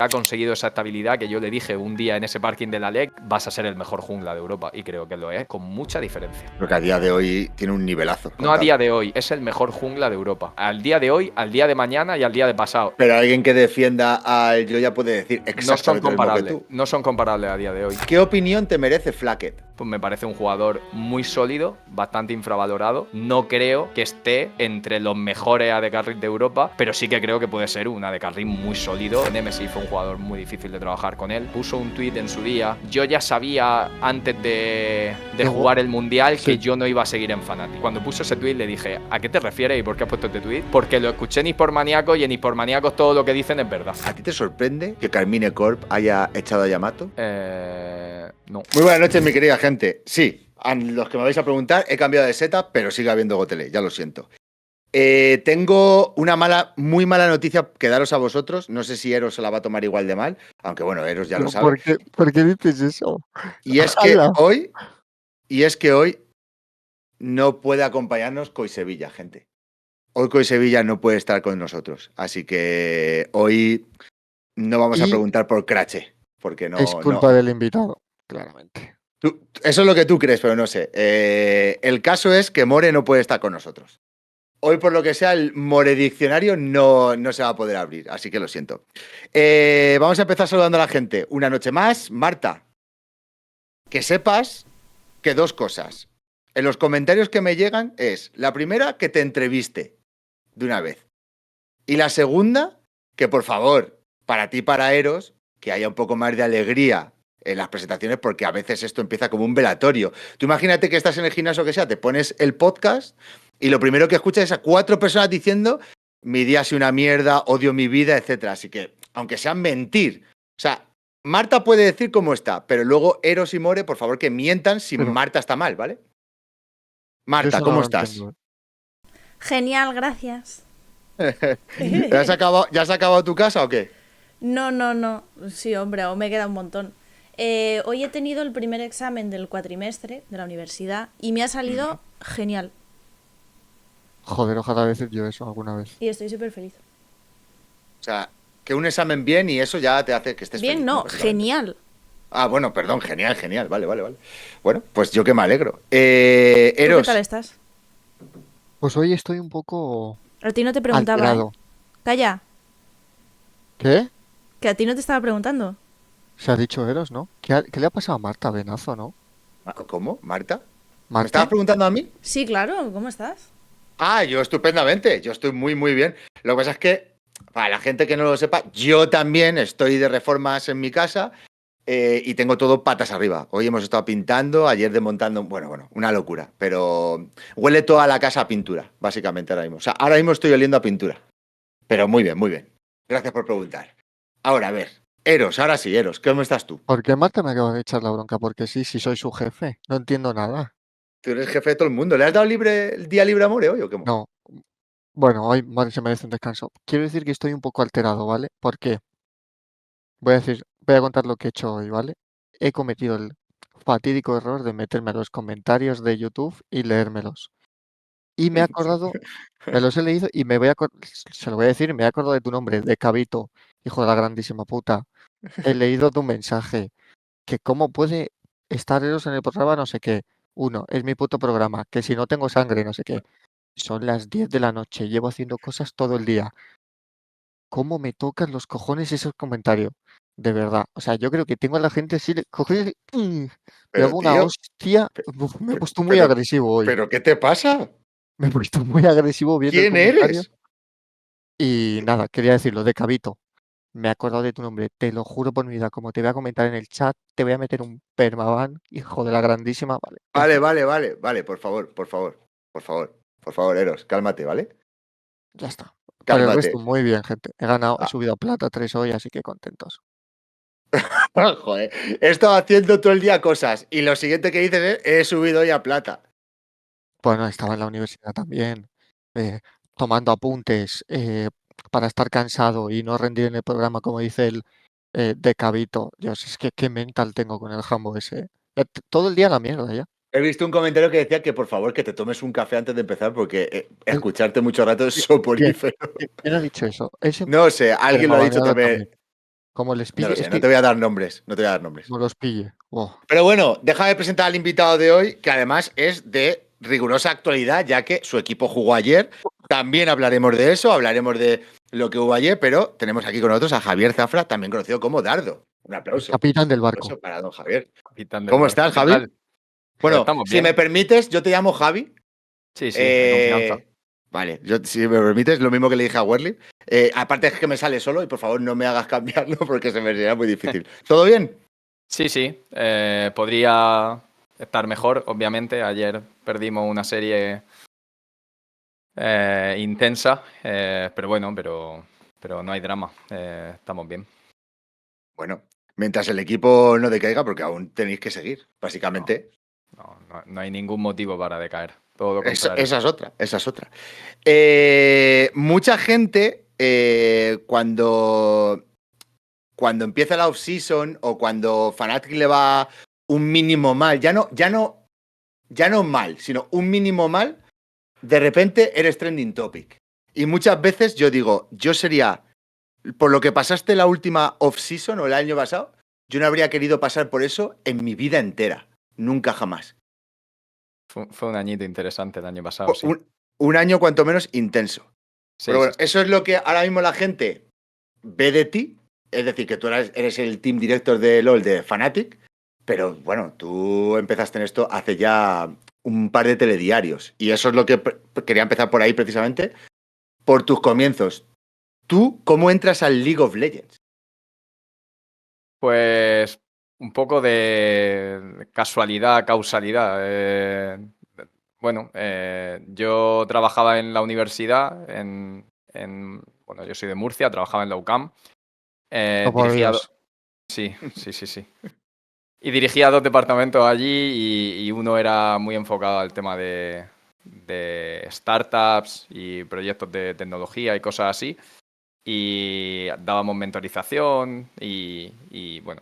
ha conseguido esa estabilidad que yo le dije un día en ese parking de la LEC, vas a ser el mejor jungla de Europa, y creo que lo es con mucha diferencia. Porque a día de hoy tiene un nivelazo. No a día de hoy, es el mejor jungla de Europa. Al día de hoy, al día de mañana y al día de pasado. Pero alguien que defienda al Joya puede decir exactamente lo mismo que tú. No son comparables a día de hoy. ¿Qué opinión te merece Flacket? Pues me parece un jugador muy sólido, bastante infravalorado. No creo que esté entre los mejores AD Carries de Europa, pero sí que creo que puede ser un AD Carry muy sólido. Nemesis fue un jugador muy difícil de trabajar con él. Puso un tweet en su día. Yo ya sabía antes de jugar el Mundial que yo no iba a seguir en Fnatic. Cuando puso ese tweet le dije, ¿a qué te refieres y por qué has puesto este tweet? Porque lo escuché en Hispormaníacos y en Hispormaníacos todo lo que dicen es verdad. ¿A ti te sorprende que Carmine Corp haya echado a Yamato? No. Muy buenas noches, mi querida gente. Sí, a los que me vais a preguntar, he cambiado de setup, pero sigue habiendo Gotele, ya lo siento. Tengo una muy mala noticia que daros a vosotros. No sé si Eros se la va a tomar igual de mal, aunque bueno, Eros ya lo sabe. ¿Por qué dices eso? Y es que hoy no puede acompañarnos Coi Sevilla, gente. Hoy Coi Sevilla no puede estar con nosotros, así que hoy no vamos a preguntar por Crache, porque no. Es culpa del invitado, claramente. Eso es lo que tú crees, pero no sé. El caso es que More no puede estar con nosotros. Hoy, por lo que sea, el More Diccionario no se va a poder abrir, así que lo siento. Vamos a empezar saludando a la gente. Una noche más, Marta. Que sepas que dos cosas. En los comentarios que me llegan es, la primera, que te entreviste de una vez. Y la segunda, que por favor, para ti, para Eros, que haya un poco más de alegría en las presentaciones, porque a veces esto empieza como un velatorio. Tú imagínate que estás en el gimnasio o que sea, te pones el podcast y lo primero que escuchas es a 4 personas diciendo mi día ha sido una mierda, odio mi vida, etcétera. Así que, aunque sean mentir, o sea, Marta puede decir cómo está, pero luego Eros y More, por favor, que mientan si Marta está mal, ¿vale? Marta, ¿cómo estás? Genial, gracias. ¿Ya has acabado tu casa o qué? No. Sí, hombre, aún me queda un montón. Hoy he tenido el primer examen del cuatrimestre de la universidad y me ha salido genial. Joder, ojalá decir yo eso alguna vez. Y estoy súper feliz. O sea, que un examen bien y eso ya te hace que estés bien, feliz. no, genial. Ah, bueno, perdón, genial. Vale. Bueno, pues yo que me alegro. Eros, ¿qué tal estás? Pues hoy estoy un poco A ti no te preguntaba, ¿eh? Calla. ¿Qué? Que a ti no te estaba preguntando. Se ha dicho Eros, ¿no? ¿Qué le ha pasado a Marta, venazo, no? ¿Cómo? ¿Marta? ¿Marta? ¿Me estabas preguntando a mí? Sí, claro. ¿Cómo estás? Ah, yo estupendamente. Yo estoy muy, muy bien. Lo que pasa es que, para la gente que no lo sepa, yo también estoy de reformas en mi casa y tengo todo patas arriba. Hoy hemos estado pintando, ayer desmontando, bueno, una locura. Pero huele toda la casa a pintura, básicamente ahora mismo. O sea, ahora mismo estoy oliendo a pintura. Pero muy bien, muy bien. Gracias por preguntar. Ahora, a ver. Eros, ahora sí, Eros, ¿cómo estás tú? ¿Por qué Marta me acaba de echar la bronca? Porque sí, soy su jefe. No entiendo nada. Tú eres jefe de todo el mundo. ¿Le has dado el día libre a More hoy o qué? No. Bueno, hoy More se merece un descanso. Quiero decir que estoy un poco alterado, ¿vale? ¿Por qué? Voy a contar lo que he hecho hoy, ¿vale? He cometido el fatídico error de meterme a los comentarios de YouTube y leérmelos. Y me he acordado, me los he leído y se lo voy a decir, me he acordado de tu nombre, de Cabito, hijo de la grandísima puta. He leído tu mensaje, que cómo puede estar Eros en el programa, no sé qué. Uno, es mi puto programa, que si no tengo sangre, no sé qué. Son las 10 de la noche, llevo haciendo cosas todo el día. ¿Cómo me tocan los cojones esos comentarios? De verdad. O sea, yo creo que tengo a la gente así, me hago una hostia. Me he puesto muy agresivo hoy. ¿Pero qué te pasa? Me he puesto muy agresivo viendo ¿Quién eres? Y nada, quería decirlo, de Cabito. Me he acordado de tu nombre, te lo juro por mi vida. Como te voy a comentar en el chat, te voy a meter un permaban, hijo de la grandísima. Vale, por favor, Eros, cálmate, ¿vale? Ya está. Cálmate. Para el resto, muy bien, gente. He ganado, he subido a plata 3 hoy, así que contentos. Joder, he estado haciendo todo el día cosas y lo siguiente que dices es he subido hoy a plata. Bueno, estaba en la universidad también, tomando apuntes para estar cansado y no rendir en el programa, como dice el de Cabito. Dios, es que qué mental tengo con el jambo ese. Todo el día la mierda ya. He visto un comentario que decía que por favor que te tomes un café antes de empezar porque escucharte mucho rato es soporífero. ¿Quién ha dicho eso? No sé, alguien lo ha dicho también. Como les No pille, lo sé, es no que te voy a dar nombres. No te voy a dar nombres. como los pille. Wow. Pero bueno, déjame presentar al invitado de hoy, que además es de rigurosa actualidad, ya que su equipo jugó ayer. También hablaremos de eso, hablaremos de lo que hubo ayer, pero tenemos aquí con nosotros a Javier Zafra, también conocido como Dardo. Un aplauso. Capitán del Un barco. aplauso para don Javier. Capitán del ¿Cómo barco. estás, ¿Qué Javi? tal? Pues Bueno, estamos si bien. me permites, yo te llamo Javi. Sí, sí, de confianza. Vale, yo, si me permites, lo mismo que le dije a Werly. Aparte es que me sale solo y por favor no me hagas cambiarlo porque se me sería muy difícil. ¿Todo bien? Sí, sí. Podría estar mejor, obviamente. Ayer perdimos una serie intensa, pero bueno, pero no hay drama. Estamos bien. Bueno, mientras el equipo no decaiga, porque aún tenéis que seguir, No, básicamente. no hay ningún motivo para decaer. Todo lo Esa, contrario. esa es otra, esa es otra. Mucha gente, cuando empieza la off-season o cuando Fnatic le va un mínimo mal, ya no mal, sino un mínimo mal, de repente eres trending topic. Y muchas veces yo digo, yo sería, por lo que pasaste la última off-season o el año pasado, yo no habría querido pasar por eso en mi vida entera. Nunca jamás. Fue un añito interesante el año pasado, sí. Un año cuanto menos intenso. Sí, Pero bueno, sí. eso es lo que ahora mismo la gente ve de ti. Es decir, que tú eres el team director de LoL de Fnatic. Pero bueno, tú empezaste en esto hace ya un par de telediarios. Y eso es lo que quería empezar por ahí precisamente. Por tus comienzos. ¿Tú cómo entras al League of Legends? Pues un poco de casualidad, causalidad. Bueno, yo trabajaba en la universidad, bueno, yo soy de Murcia, trabajaba en la UCAM. Oh, por Dirigía, Dios. sí, sí, sí, sí. Y dirigía 2 departamentos allí y uno era muy enfocado al tema de startups y proyectos de tecnología y cosas así. Y dábamos mentorización y bueno,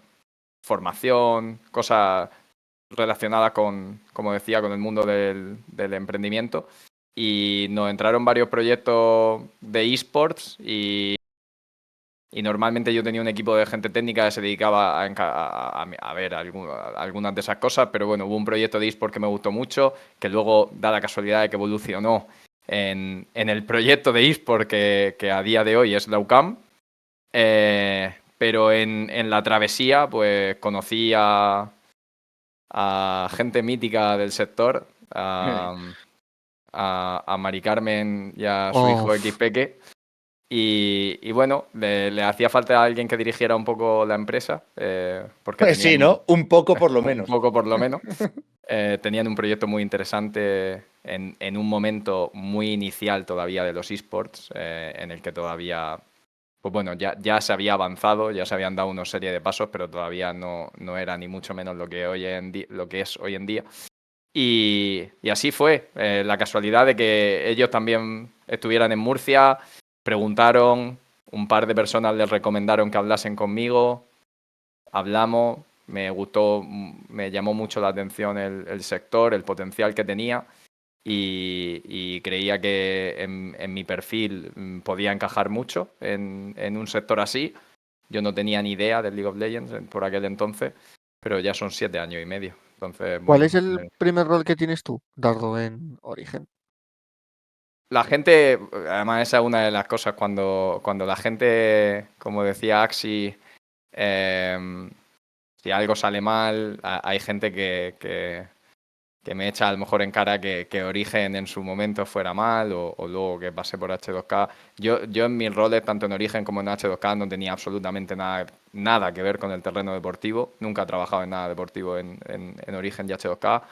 formación, cosas relacionadas con, como decía, con el mundo del emprendimiento. Y nos entraron varios proyectos de esports y normalmente yo tenía un equipo de gente técnica que se dedicaba a ver algunas de esas cosas, pero bueno, hubo un proyecto de eSport que me gustó mucho, que luego da la casualidad de que evolucionó en el proyecto de eSport que a día de hoy es la UCAM. Pero en la travesía pues conocí a gente mítica del sector, a Mari Carmen y a su Oh, hijo Xpeque. Y bueno, le hacía falta a alguien que dirigiera un poco la empresa, porque Sí, tenían ¿no? Un poco por lo un menos. poco por lo menos. Tenían un proyecto muy interesante en un momento muy inicial todavía de los esports, en el que todavía, pues bueno, ya se había avanzado, ya se habían dado una serie de pasos, pero todavía no era ni mucho menos lo que, lo que es hoy en día. Y así fue, la casualidad de que ellos también estuvieran en Murcia, preguntaron, un par de personas les recomendaron que hablasen conmigo, hablamos, me gustó, me llamó mucho la atención el sector, el potencial que tenía y creía que en mi perfil podía encajar mucho en un sector así. Yo no tenía ni idea del League of Legends por aquel entonces, pero ya son 7 años y medio. Entonces, ¿cuál bueno, es el primer rol que tienes tú, Dardo, en Origen? la gente, además esa es una de las cosas, cuando la gente, como decía Axi, si algo sale mal, hay gente que me echa a lo mejor en cara que Origen en su momento fuera mal o luego que pasé por H2K. Yo en mis roles, tanto en Origen como en H2K, no tenía absolutamente nada que ver con el terreno deportivo. Nunca he trabajado en nada deportivo en Origen y H2K.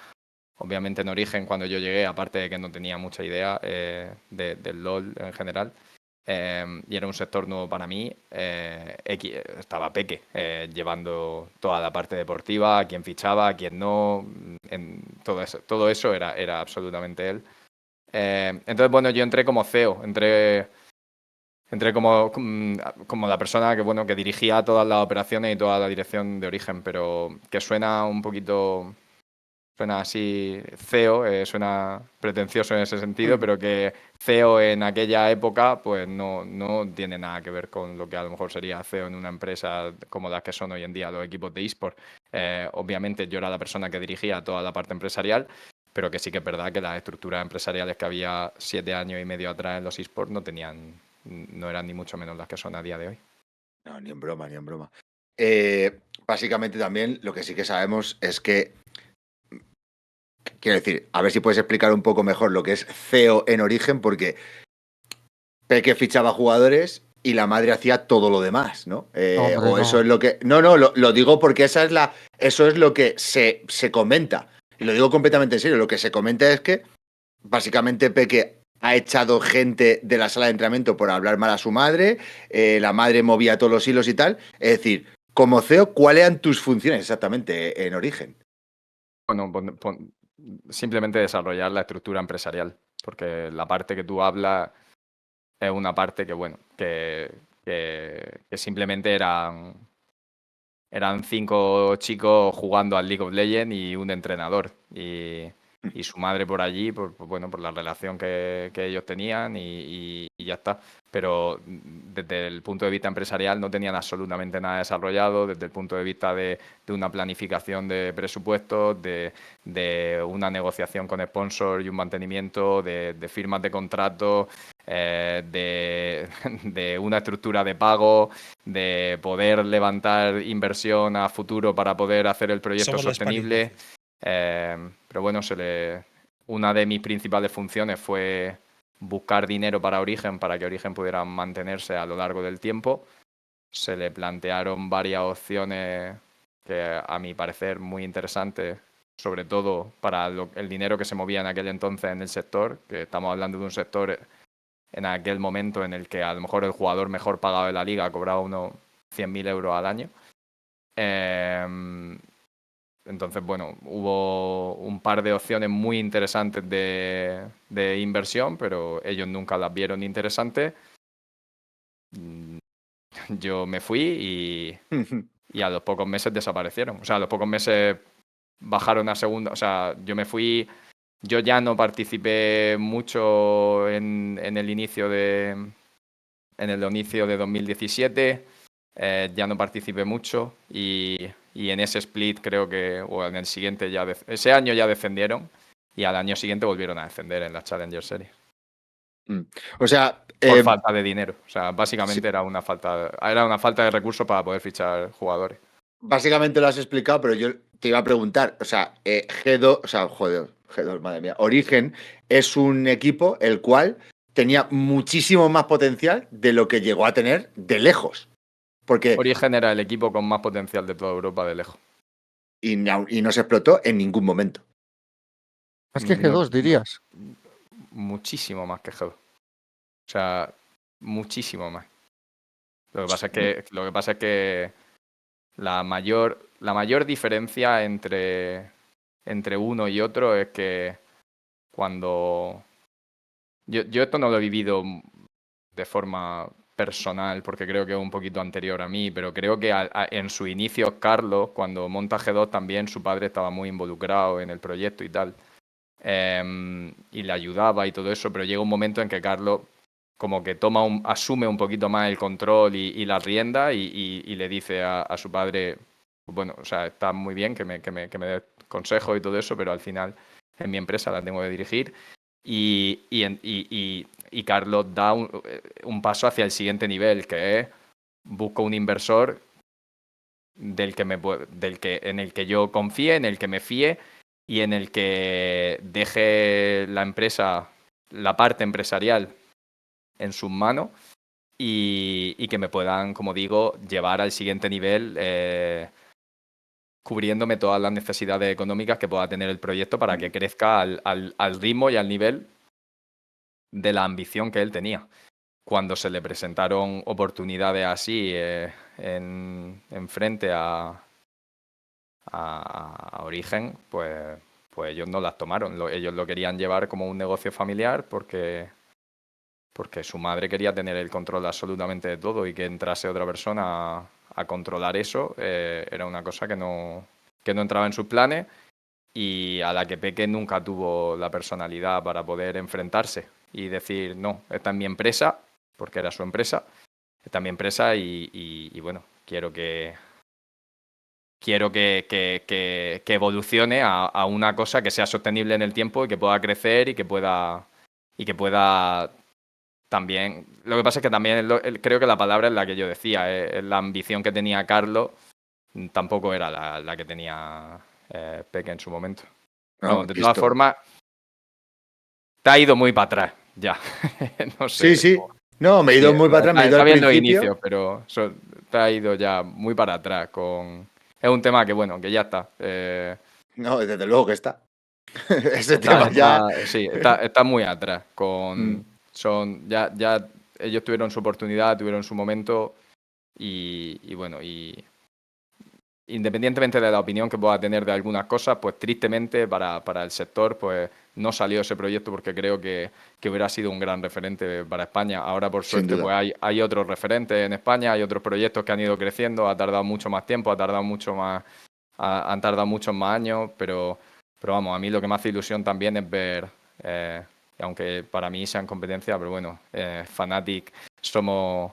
Obviamente en Origen, cuando yo llegué, aparte de que no tenía mucha idea del LoL en general, y era un sector nuevo para mí, estaba Peque llevando toda la parte deportiva, a quién fichaba, a quién no, todo eso era absolutamente él. Entonces, bueno, yo entré como CEO, entré como la persona que, bueno, que dirigía todas las operaciones y toda la dirección de Origen, pero que suena un poquito suena así CEO, suena pretencioso en ese sentido, pero que CEO en aquella época pues no tiene nada que ver con lo que a lo mejor sería CEO en una empresa como las que son hoy en día los equipos de eSport. Obviamente yo era la persona que dirigía toda la parte empresarial, pero que sí que es verdad que las estructuras empresariales que había 7 años y medio atrás en los eSports no eran ni mucho menos las que son a día de hoy. No, ni en broma, ni en broma. Básicamente también lo que sí que sabemos es que, quiero decir, a ver si puedes explicar un poco mejor lo que es CEO en Origen, porque Peque fichaba jugadores y la madre hacía todo lo demás, ¿no? No, hombre, O eso no. es lo que... No, lo digo porque eso es lo que se comenta. Y lo digo completamente en serio. Lo que se comenta es que básicamente Peque ha echado gente de la sala de entrenamiento por hablar mal a su madre, la madre movía todos los hilos y tal. Es decir, como CEO, ¿cuáles eran tus funciones exactamente en Origen? Bueno, simplemente desarrollar la estructura empresarial, porque la parte que tú hablas es una parte que, bueno, que simplemente eran 5 chicos jugando al League of Legends y un entrenador. Y su madre por allí, bueno, por la relación que ellos tenían y ya está. Pero desde el punto de vista empresarial no tenían absolutamente nada desarrollado, desde el punto de vista de una planificación de presupuestos, de una negociación con sponsor y un mantenimiento, de firmas de contratos, de una estructura de pago, de poder levantar inversión a futuro para poder hacer el proyecto Somos la sostenible. Pero bueno, una de mis principales funciones fue buscar dinero para Origen, para que Origen pudiera mantenerse a lo largo del tiempo. Se le plantearon varias opciones que a mi parecer muy interesantes, sobre todo para el dinero que se movía en aquel entonces en el sector, que estamos hablando de un sector en aquel momento en el que a lo mejor el jugador mejor pagado de la liga cobraba unos 100.000 euros al año. Entonces, bueno, hubo un par de opciones muy interesantes de inversión, pero ellos nunca las vieron interesantes. Yo me fui y a los pocos meses desaparecieron. O sea, a los pocos meses bajaron a segunda. O sea, yo me fui. Yo ya no participé mucho en el inicio de 2017. Ya no participé mucho y en ese split creo que, o en el siguiente ese año ya descendieron y al año siguiente volvieron a descender en la Challenger Series. O sea, Por falta de dinero. O sea, básicamente sí. era una falta de recursos para poder fichar jugadores. Básicamente lo has explicado, pero yo te iba a preguntar, o sea, G2, o sea, joder, G2, madre mía, Origen es un equipo el cual tenía muchísimo más potencial de lo que llegó a tener de lejos. Porque Origen era el equipo con más potencial de toda Europa de lejos. y no se explotó en ningún momento. Más que G2, dirías. Muchísimo más que G2. O sea, muchísimo más. Lo que pasa es que la mayor diferencia entre uno y otro es que cuando... Yo esto no lo he vivido de forma personal porque creo que es un poquito anterior a mí, pero creo que en su inicio Carlos, cuando monta G2 también su padre estaba muy involucrado en el proyecto y tal, y le ayudaba y todo eso, pero llega un momento en que Carlos como que asume un poquito más el control y la rienda y le dice a su padre, bueno, o sea, está muy bien que me dé consejos y todo eso, pero al final en mi empresa la tengo que dirigir y Carlos da un paso hacia el siguiente nivel, que es busco un inversor en el que yo confíe, en el que me fíe y en el que deje la empresa, la parte empresarial en sus manos y que me puedan, como digo, llevar al siguiente nivel cubriéndome todas las necesidades económicas que pueda tener el proyecto para que crezca al ritmo y al nivel de la ambición que él tenía. Cuando se le presentaron oportunidades así en frente a Origen, pues ellos no las tomaron. Ellos lo querían llevar como un negocio familiar porque su madre quería tener el control absolutamente de todo y que entrase otra persona a controlar eso era una cosa que no entraba en sus planes y a la que Peque nunca tuvo la personalidad para poder enfrentarse y decir, no, esta es mi empresa, porque era su empresa, esta es mi empresa y bueno, quiero que evolucione a una cosa que sea sostenible en el tiempo y que pueda crecer y que pueda también. Lo que pasa es que también creo que la palabra es la que yo decía, la ambición que tenía Carlos tampoco era la que tenía Peque en su momento. No, Vamos, de aquí todas esto. formas, te ha ido muy para atrás, ya. No Sí, sé. sí. No, me he Sí, ido muy para atrás, me he ido está al bien los principio. inicios, pero te ha ido ya muy para atrás con. Es un tema que, bueno, que ya está. No, desde luego que está. Ese tema ya. Sí, está muy atrás. Mm, Ya ellos tuvieron su oportunidad, tuvieron su momento y bueno, y independientemente de la opinión que pueda tener de algunas cosas, pues tristemente para el sector, pues no salió ese proyecto porque creo que hubiera sido un gran referente para España. Ahora, por sin suerte, duda. pues hay otros referentes en España, hay otros proyectos que han ido creciendo, ha tardado mucho más tiempo, ha tardado mucho más, han tardado muchos más años, pero vamos, a mí lo que me hace ilusión también es ver, aunque para mí sean competencia, pero bueno, Fnatic somos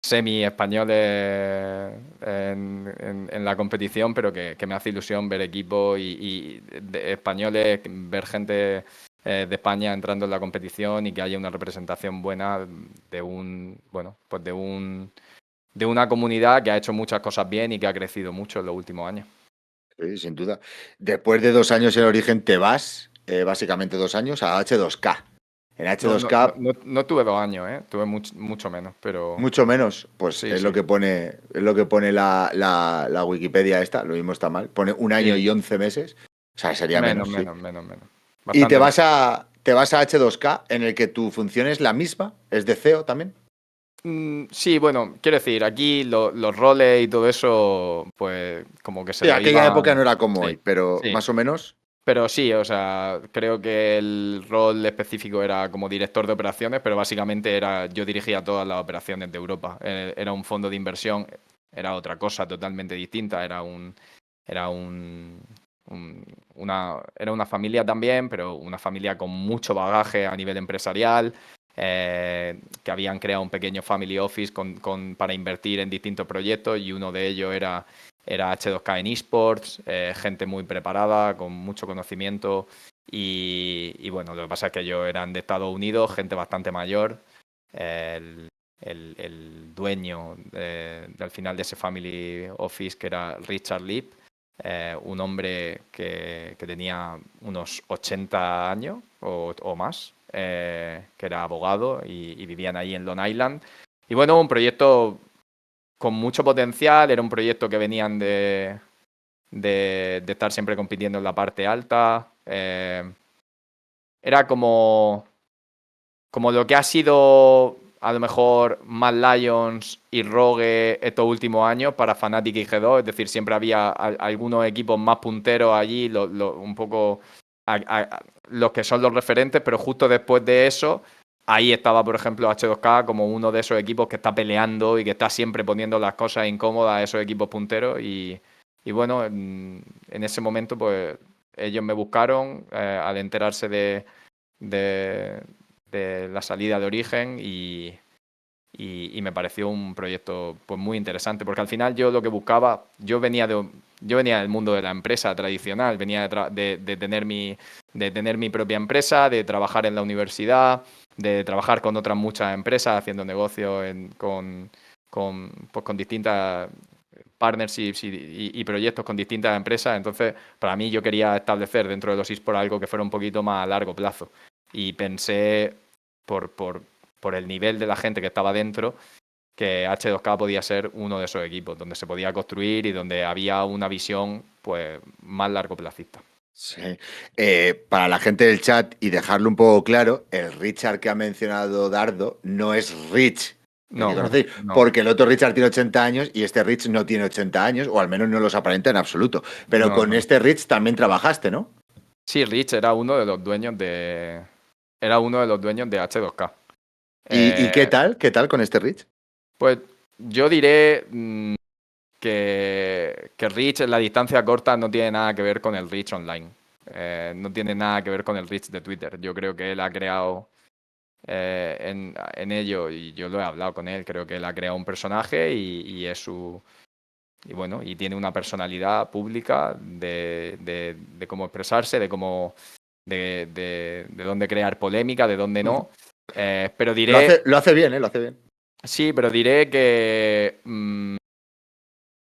semi-españoles en la competición, pero que me hace ilusión ver equipos y españoles, ver gente de España entrando en la competición y que haya una representación buena de pues de una comunidad que ha hecho muchas cosas bien y que ha crecido mucho en los últimos años. Sí, sin duda. Después de 2 años en Origen te vas, básicamente 2 años, a H2K. En H2K, No tuve 2 años, tuve mucho menos, pero mucho menos, pues sí, es sí, lo que pone la Wikipedia esta, lo mismo está mal. Pone 1 año y sí, 11 meses. O sea, sería menos, sí. menos. Y Bastante menos. te vas a H2K, en el que tu función es la misma, es de CEO también. Sí, bueno, quiero decir, aquí los roles y todo eso, pues como que se Sí, lo aquella época iban. no era como hoy, Sí, pero sí. más o menos. Pero sí, o sea, creo que el rol específico era como director de operaciones, pero básicamente yo dirigía todas las operaciones de Europa. Era un fondo de inversión, era otra cosa totalmente distinta, era era una familia también, pero una familia con mucho bagaje a nivel empresarial, que habían creado un pequeño family office para invertir en distintos proyectos y uno de ellos era H2K en esports, gente muy preparada, con mucho conocimiento y bueno, lo que pasa es que ellos eran de Estados Unidos, gente bastante mayor. El, el dueño al final de ese family office, que era Richard Leap, un hombre que tenía unos 80 años o más, que era abogado y vivían ahí en Long Island. Y bueno, un proyecto con mucho potencial, era un proyecto que venían de estar siempre compitiendo en la parte alta. Era como lo que ha sido a lo mejor Mad Lions y Rogue estos últimos años para Fnatic y G2, es decir, siempre había algunos equipos más punteros allí, un poco los que son los referentes, pero justo después de eso, ahí estaba, por ejemplo, H2K como uno de esos equipos que está peleando y que está siempre poniendo las cosas incómodas a esos equipos punteros y bueno, en ese momento pues ellos me buscaron al enterarse de la salida de Origen y me pareció un proyecto pues muy interesante porque al final yo lo que buscaba, yo venía del mundo de la empresa tradicional, venía de tener mi propia empresa, de trabajar en la universidad, de trabajar con otras muchas empresas haciendo negocios con distintas partnerships y proyectos con distintas empresas. Entonces, para mí yo quería establecer dentro de los eSports algo que fuera un poquito más a largo plazo. Y pensé, por el nivel de la gente que estaba dentro, que H2K podía ser uno de esos equipos donde se podía construir y donde había una visión pues más largoplacista. Sí. Para la gente del chat y dejarlo un poco claro, el Richard que ha mencionado Dardo no es Rich, el que No, conocéis, no, porque el otro Richard tiene 80 años y este Rich no tiene 80 años, o al menos no los aparenta en absoluto. Pero con no. este Rich también trabajaste, ¿no? Sí, Rich era uno de los dueños de H2K. ¿Y qué Eh, tal? ¿Qué tal con este Rich? pues yo diré que Rich en la distancia corta no tiene nada que ver con el Rich online. No tiene nada que ver con el reach de Twitter. Yo creo que él ha creado en ello, y yo lo he hablado con él, creo que él ha creado un personaje y es su... Y bueno, y tiene una personalidad pública de cómo expresarse, de cómo... de dónde crear polémica, de dónde no. Pero diré... Lo hace bien, lo hace bien. Sí, pero diré que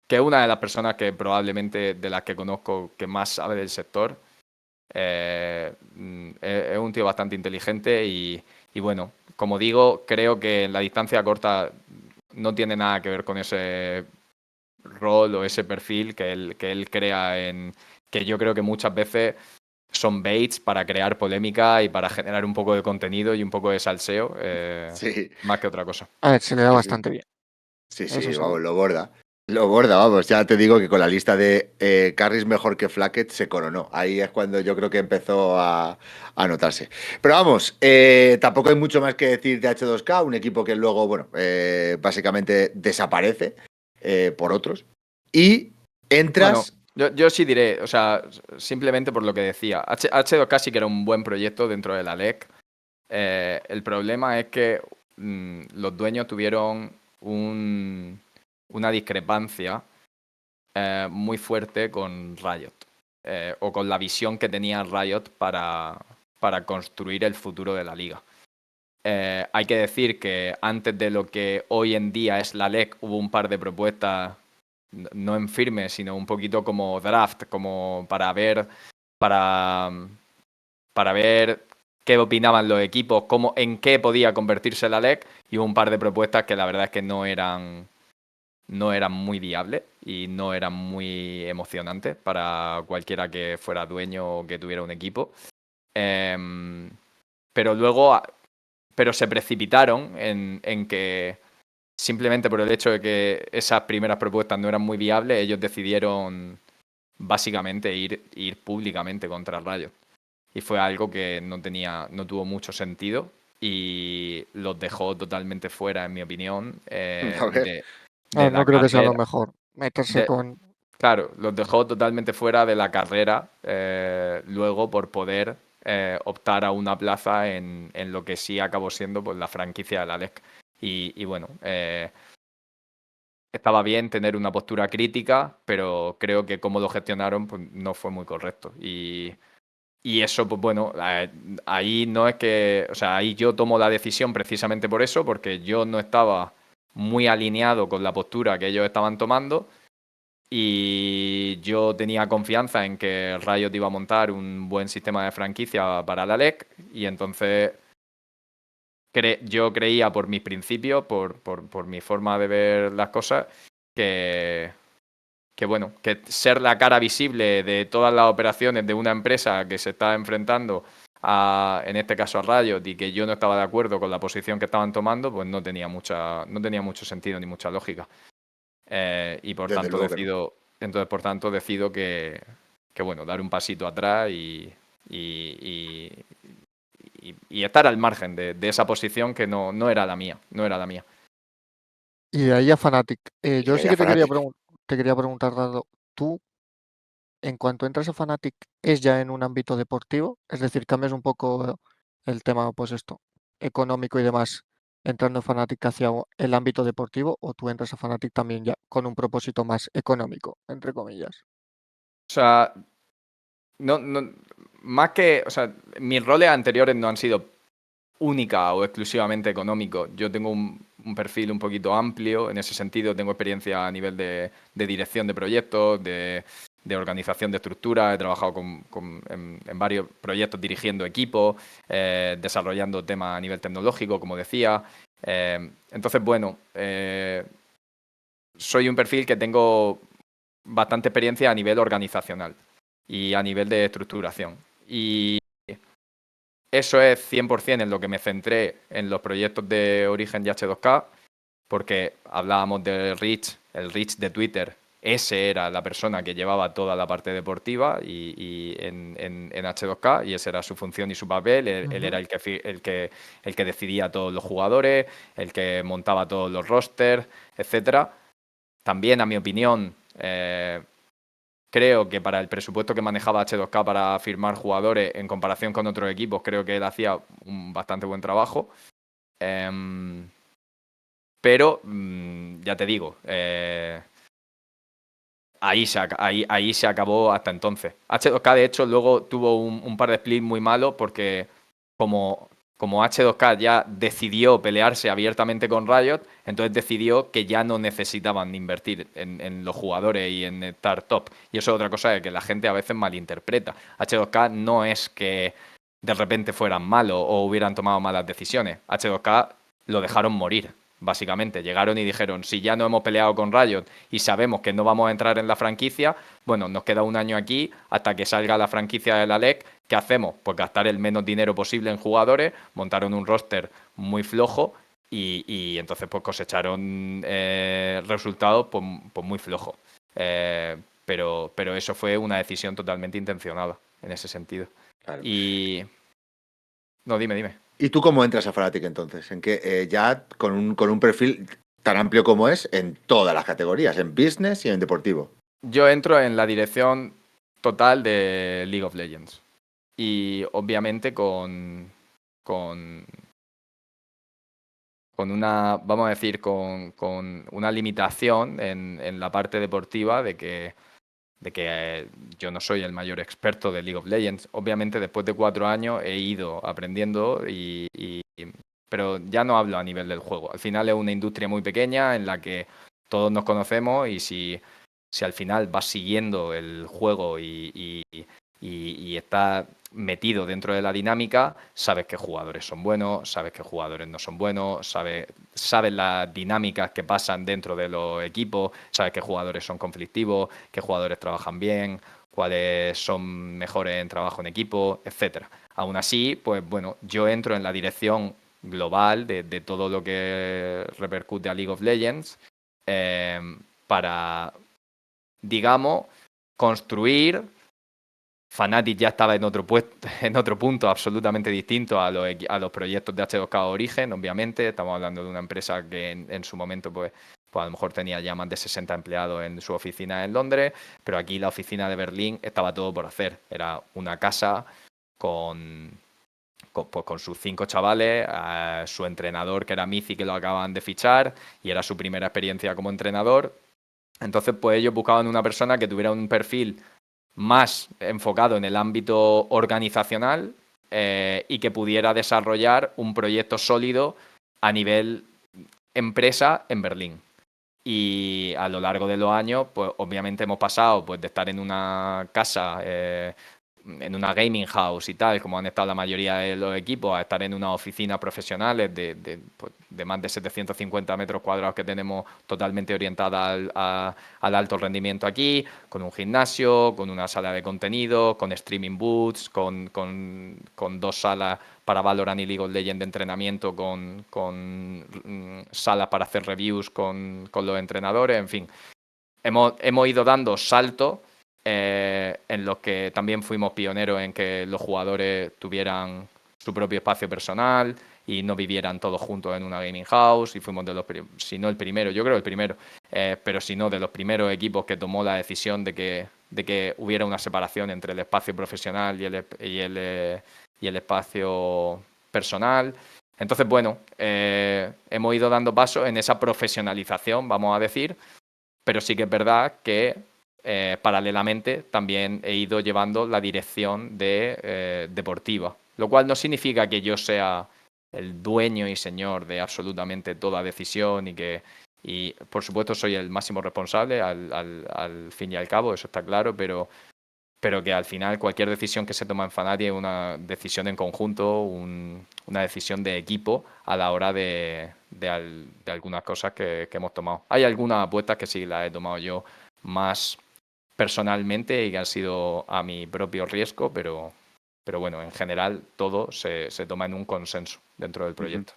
es una de las personas que probablemente de las que conozco que más sabe del sector. Es un tío bastante inteligente y bueno, como digo, creo que en la distancia corta no tiene nada que ver con ese rol o ese perfil que él crea que yo creo que muchas veces son baits para crear polémica y para generar un poco de contenido y un poco de salseo, Sí. más que otra cosa. A ver, se le da Sí, sí. bastante bien. Sí, Eso sí, seguro. vamos, lo borda. Lo borda, vamos. Ya te digo que con la lista de carries mejor que Flacket se coronó. Ahí es cuando yo creo que empezó a notarse. Pero vamos, tampoco hay mucho más que decir de H2K, un equipo que luego, bueno, básicamente desaparece por otros. Y entras... Bueno, yo sí diré, o sea, simplemente por lo que decía, H2K sí que era un buen proyecto dentro de la LEC. El problema es que los dueños tuvieron una discrepancia muy fuerte con Riot, o con la visión que tenía Riot para construir el futuro de la liga. Hay que decir que antes de lo que hoy en día es la LEC hubo un par de propuestas, no en firme, sino un poquito como draft, como para ver qué opinaban los equipos, en qué podía convertirse la LEC, y hubo un par de propuestas que la verdad es que no eran muy viables y no eran muy emocionantes para cualquiera que fuera dueño o que tuviera un equipo. Pero se precipitaron en que simplemente por el hecho de que esas primeras propuestas no eran muy viables, ellos decidieron básicamente ir públicamente contra Riot. Y fue algo que no tuvo mucho sentido y los dejó totalmente fuera, en mi opinión, A ver. de No la creo que sea lo carrera. mejor meterse con... Claro, los dejó totalmente fuera de la carrera, luego por poder optar a una plaza en lo que sí acabó siendo pues, la franquicia de la LEC. Y bueno, estaba bien tener una postura crítica, pero creo que cómo lo gestionaron pues, no fue muy correcto. Y eso, pues bueno, ahí no es que, o sea, ahí yo tomo la decisión precisamente por eso, porque yo no estaba muy alineado con la postura que ellos estaban tomando y yo tenía confianza en que Riot iba a montar un buen sistema de franquicia para la LEC y entonces yo creía por mis principios, por mi forma de ver las cosas, que bueno, que ser la cara visible de todas las operaciones de una empresa que se está enfrentando en este caso a Riot, y que yo no estaba de acuerdo con la posición que estaban tomando, pues no tenía mucho sentido ni mucha lógica. Y por Desde tanto luego que no. decido que bueno, dar un pasito atrás y estar al margen de esa posición que no era la mía, no era la mía. Y de ahí a Fnatic. Yo de sí ahí a que Fnatic. te quería preguntar, Rado, ¿tú en cuanto entras a Fnatic es ya en un ámbito deportivo? Es decir, cambias un poco el tema, pues esto, económico y demás, entrando en Fnatic hacia el ámbito deportivo, o tú entras a Fnatic también ya con un propósito más económico, entre comillas. O sea, más que, o sea, mis roles anteriores no han sido única o exclusivamente económicos. Yo tengo un perfil un poquito amplio en ese sentido. Tengo experiencia a nivel de dirección de proyectos, de organización de estructuras. He trabajado en varios proyectos dirigiendo equipos, desarrollando temas a nivel tecnológico, como decía. Entonces, bueno, soy un perfil que tengo bastante experiencia a nivel organizacional y a nivel de estructuración. Y eso es 100% en lo que me centré en los proyectos de Origen y H2K, porque hablábamos del Rich, el Rich de Twitter. Ese era la persona que llevaba toda la parte deportiva y en H2K, y esa era su función y su papel. Él era el que decidía a todos los jugadores, el que montaba todos los rosters, etcétera. También, a mi opinión, creo que para el presupuesto que manejaba H2K para firmar jugadores en comparación con otros equipos, creo que él hacía un bastante buen trabajo. Pero, ya te digo, ahí se acabó hasta entonces. H2K, de hecho, luego tuvo un par de splits muy malos porque como H2K ya decidió pelearse abiertamente con Riot, entonces decidió que ya no necesitaban invertir en los jugadores y en estar top. Y eso es otra cosa que la gente a veces malinterpreta. H2K no es que de repente fueran malos o hubieran tomado malas decisiones. H2K lo dejaron morir, básicamente. Llegaron y dijeron, si ya no hemos peleado con Riot y sabemos que no vamos a entrar en la franquicia, bueno, nos queda un año aquí hasta que salga la franquicia de la LEC. ¿Qué hacemos? Pues gastar el menos dinero posible en jugadores, montaron un roster muy flojo y entonces pues cosecharon resultados pues muy flojos. Pero eso fue una decisión totalmente intencionada en ese sentido. Claro. Y... No, dime. ¿Y tú cómo entras a Fnatic entonces? En que ya con un perfil tan amplio como es en todas las categorías, en business y en deportivo. Yo entro en la dirección total de League of Legends. Y obviamente con una, vamos a decir, con una limitación en la parte deportiva de que yo no soy el mayor experto de League of Legends. Obviamente después de 4 años he ido aprendiendo pero ya no hablo a nivel del juego. Al final es una industria muy pequeña en la que todos nos conocemos y si al final vas siguiendo el juego y estás metido dentro de la dinámica, sabes qué jugadores son buenos, sabes qué jugadores no son buenos, sabes las dinámicas que pasan dentro de los equipos, sabes qué jugadores son conflictivos, qué jugadores trabajan bien, cuáles son mejores en trabajo en equipo, etcétera. Aún así, pues bueno, yo entro en la dirección global de todo lo que repercute a League of Legends para, digamos, construir. Fnatic ya estaba en otro punto absolutamente distinto a los proyectos de H2K Origen, obviamente. Estamos hablando de una empresa que en su momento pues a lo mejor tenía ya más de 60 empleados en su oficina en Londres, pero aquí la oficina de Berlín estaba todo por hacer. Era una casa con sus 5 chavales, su entrenador que era Mizi, que lo acaban de fichar y era su primera experiencia como entrenador. Entonces pues ellos buscaban una persona que tuviera un perfil más enfocado en el ámbito organizacional y que pudiera desarrollar un proyecto sólido a nivel empresa en Berlín. Y a lo largo de los años, pues obviamente hemos pasado pues, de estar en una casa, en una gaming house y tal, como han estado la mayoría de los equipos, a estar en unas oficinas profesionales de más de 750 metros cuadrados que tenemos totalmente orientada al alto rendimiento aquí, con un gimnasio, con una sala de contenido, con streaming booths, con 2 salas para Valorant y League of Legends de entrenamiento, con salas para hacer reviews con los entrenadores, en fin. Hemos ido dando saltos en los que también fuimos pioneros en que los jugadores tuvieran su propio espacio personal y no vivieran todos juntos en una gaming house, y fuimos de los, si no el primero, yo creo el primero, pero si no de los primeros equipos que tomó la decisión de que hubiera una separación entre el espacio profesional y el espacio personal. Entonces, bueno, hemos ido dando pasos en esa profesionalización, vamos a decir, pero sí que es verdad que paralelamente también he ido llevando la dirección deportiva, lo cual no significa que yo sea el dueño y señor de absolutamente toda decisión y por supuesto soy el máximo responsable al fin y al cabo, eso está claro, pero que al final cualquier decisión que se toma en Fnatic es una decisión en conjunto, una decisión de equipo a la hora de algunas cosas que hemos tomado. Hay algunas apuestas que sí las he tomado yo más personalmente y que han sido a mi propio riesgo, pero bueno, en general todo se toma en un consenso dentro del proyecto.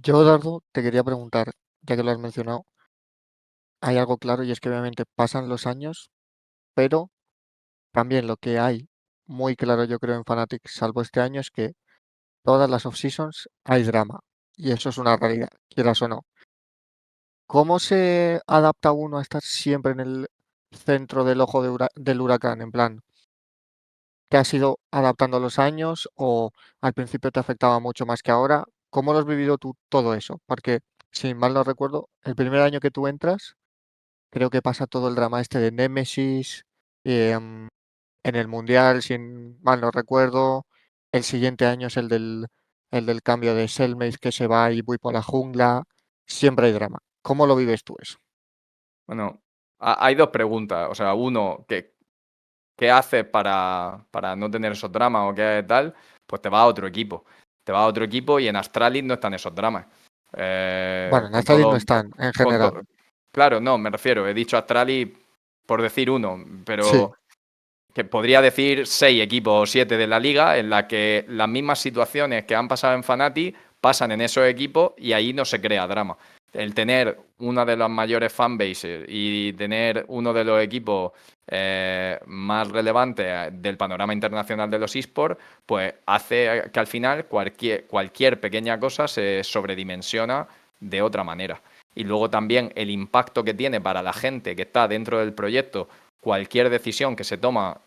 Yo, Dardo, te quería preguntar, ya que lo has mencionado, hay algo claro y es que obviamente pasan los años, pero también lo que hay muy claro, yo creo, en Fnatic, salvo este año, es que todas las off-seasons hay drama. Y eso es una realidad, quieras o no. ¿Cómo se adapta uno a estar siempre en el centro del ojo del huracán, en plan, ¿te has ido adaptando a los años o al principio te afectaba mucho más que ahora? ¿Cómo lo has vivido tú todo eso? Porque, si mal no recuerdo, el primer año que tú entras, creo que pasa todo el drama este de Némesis, em, en el Mundial, si mal no recuerdo. El siguiente año es el del cambio de Selmace que se va y voy por la jungla. Siempre hay drama. ¿Cómo lo vives tú eso? Bueno, hay dos preguntas. O sea, uno, ¿qué haces para no tener esos dramas o qué tal? Pues te vas a otro equipo. Te vas a otro equipo y en Astralis no están esos dramas. Bueno, en Con Astralis no todo, están, en con general. to- Claro, no, me refiero, he dicho Astralis por decir uno, Sí, pero que podría decir 6 equipos o 7 de la liga en la que las mismas situaciones que han pasado en Fnatic pasan en esos equipos y ahí no se crea drama. El tener una de las mayores fanbases y tener uno de los equipos más relevantes del panorama internacional de los esports, pues hace que al final cualquier pequeña cosa se sobredimensiona de otra manera. Y luego también el impacto que tiene para la gente que está dentro del proyecto cualquier decisión que se toma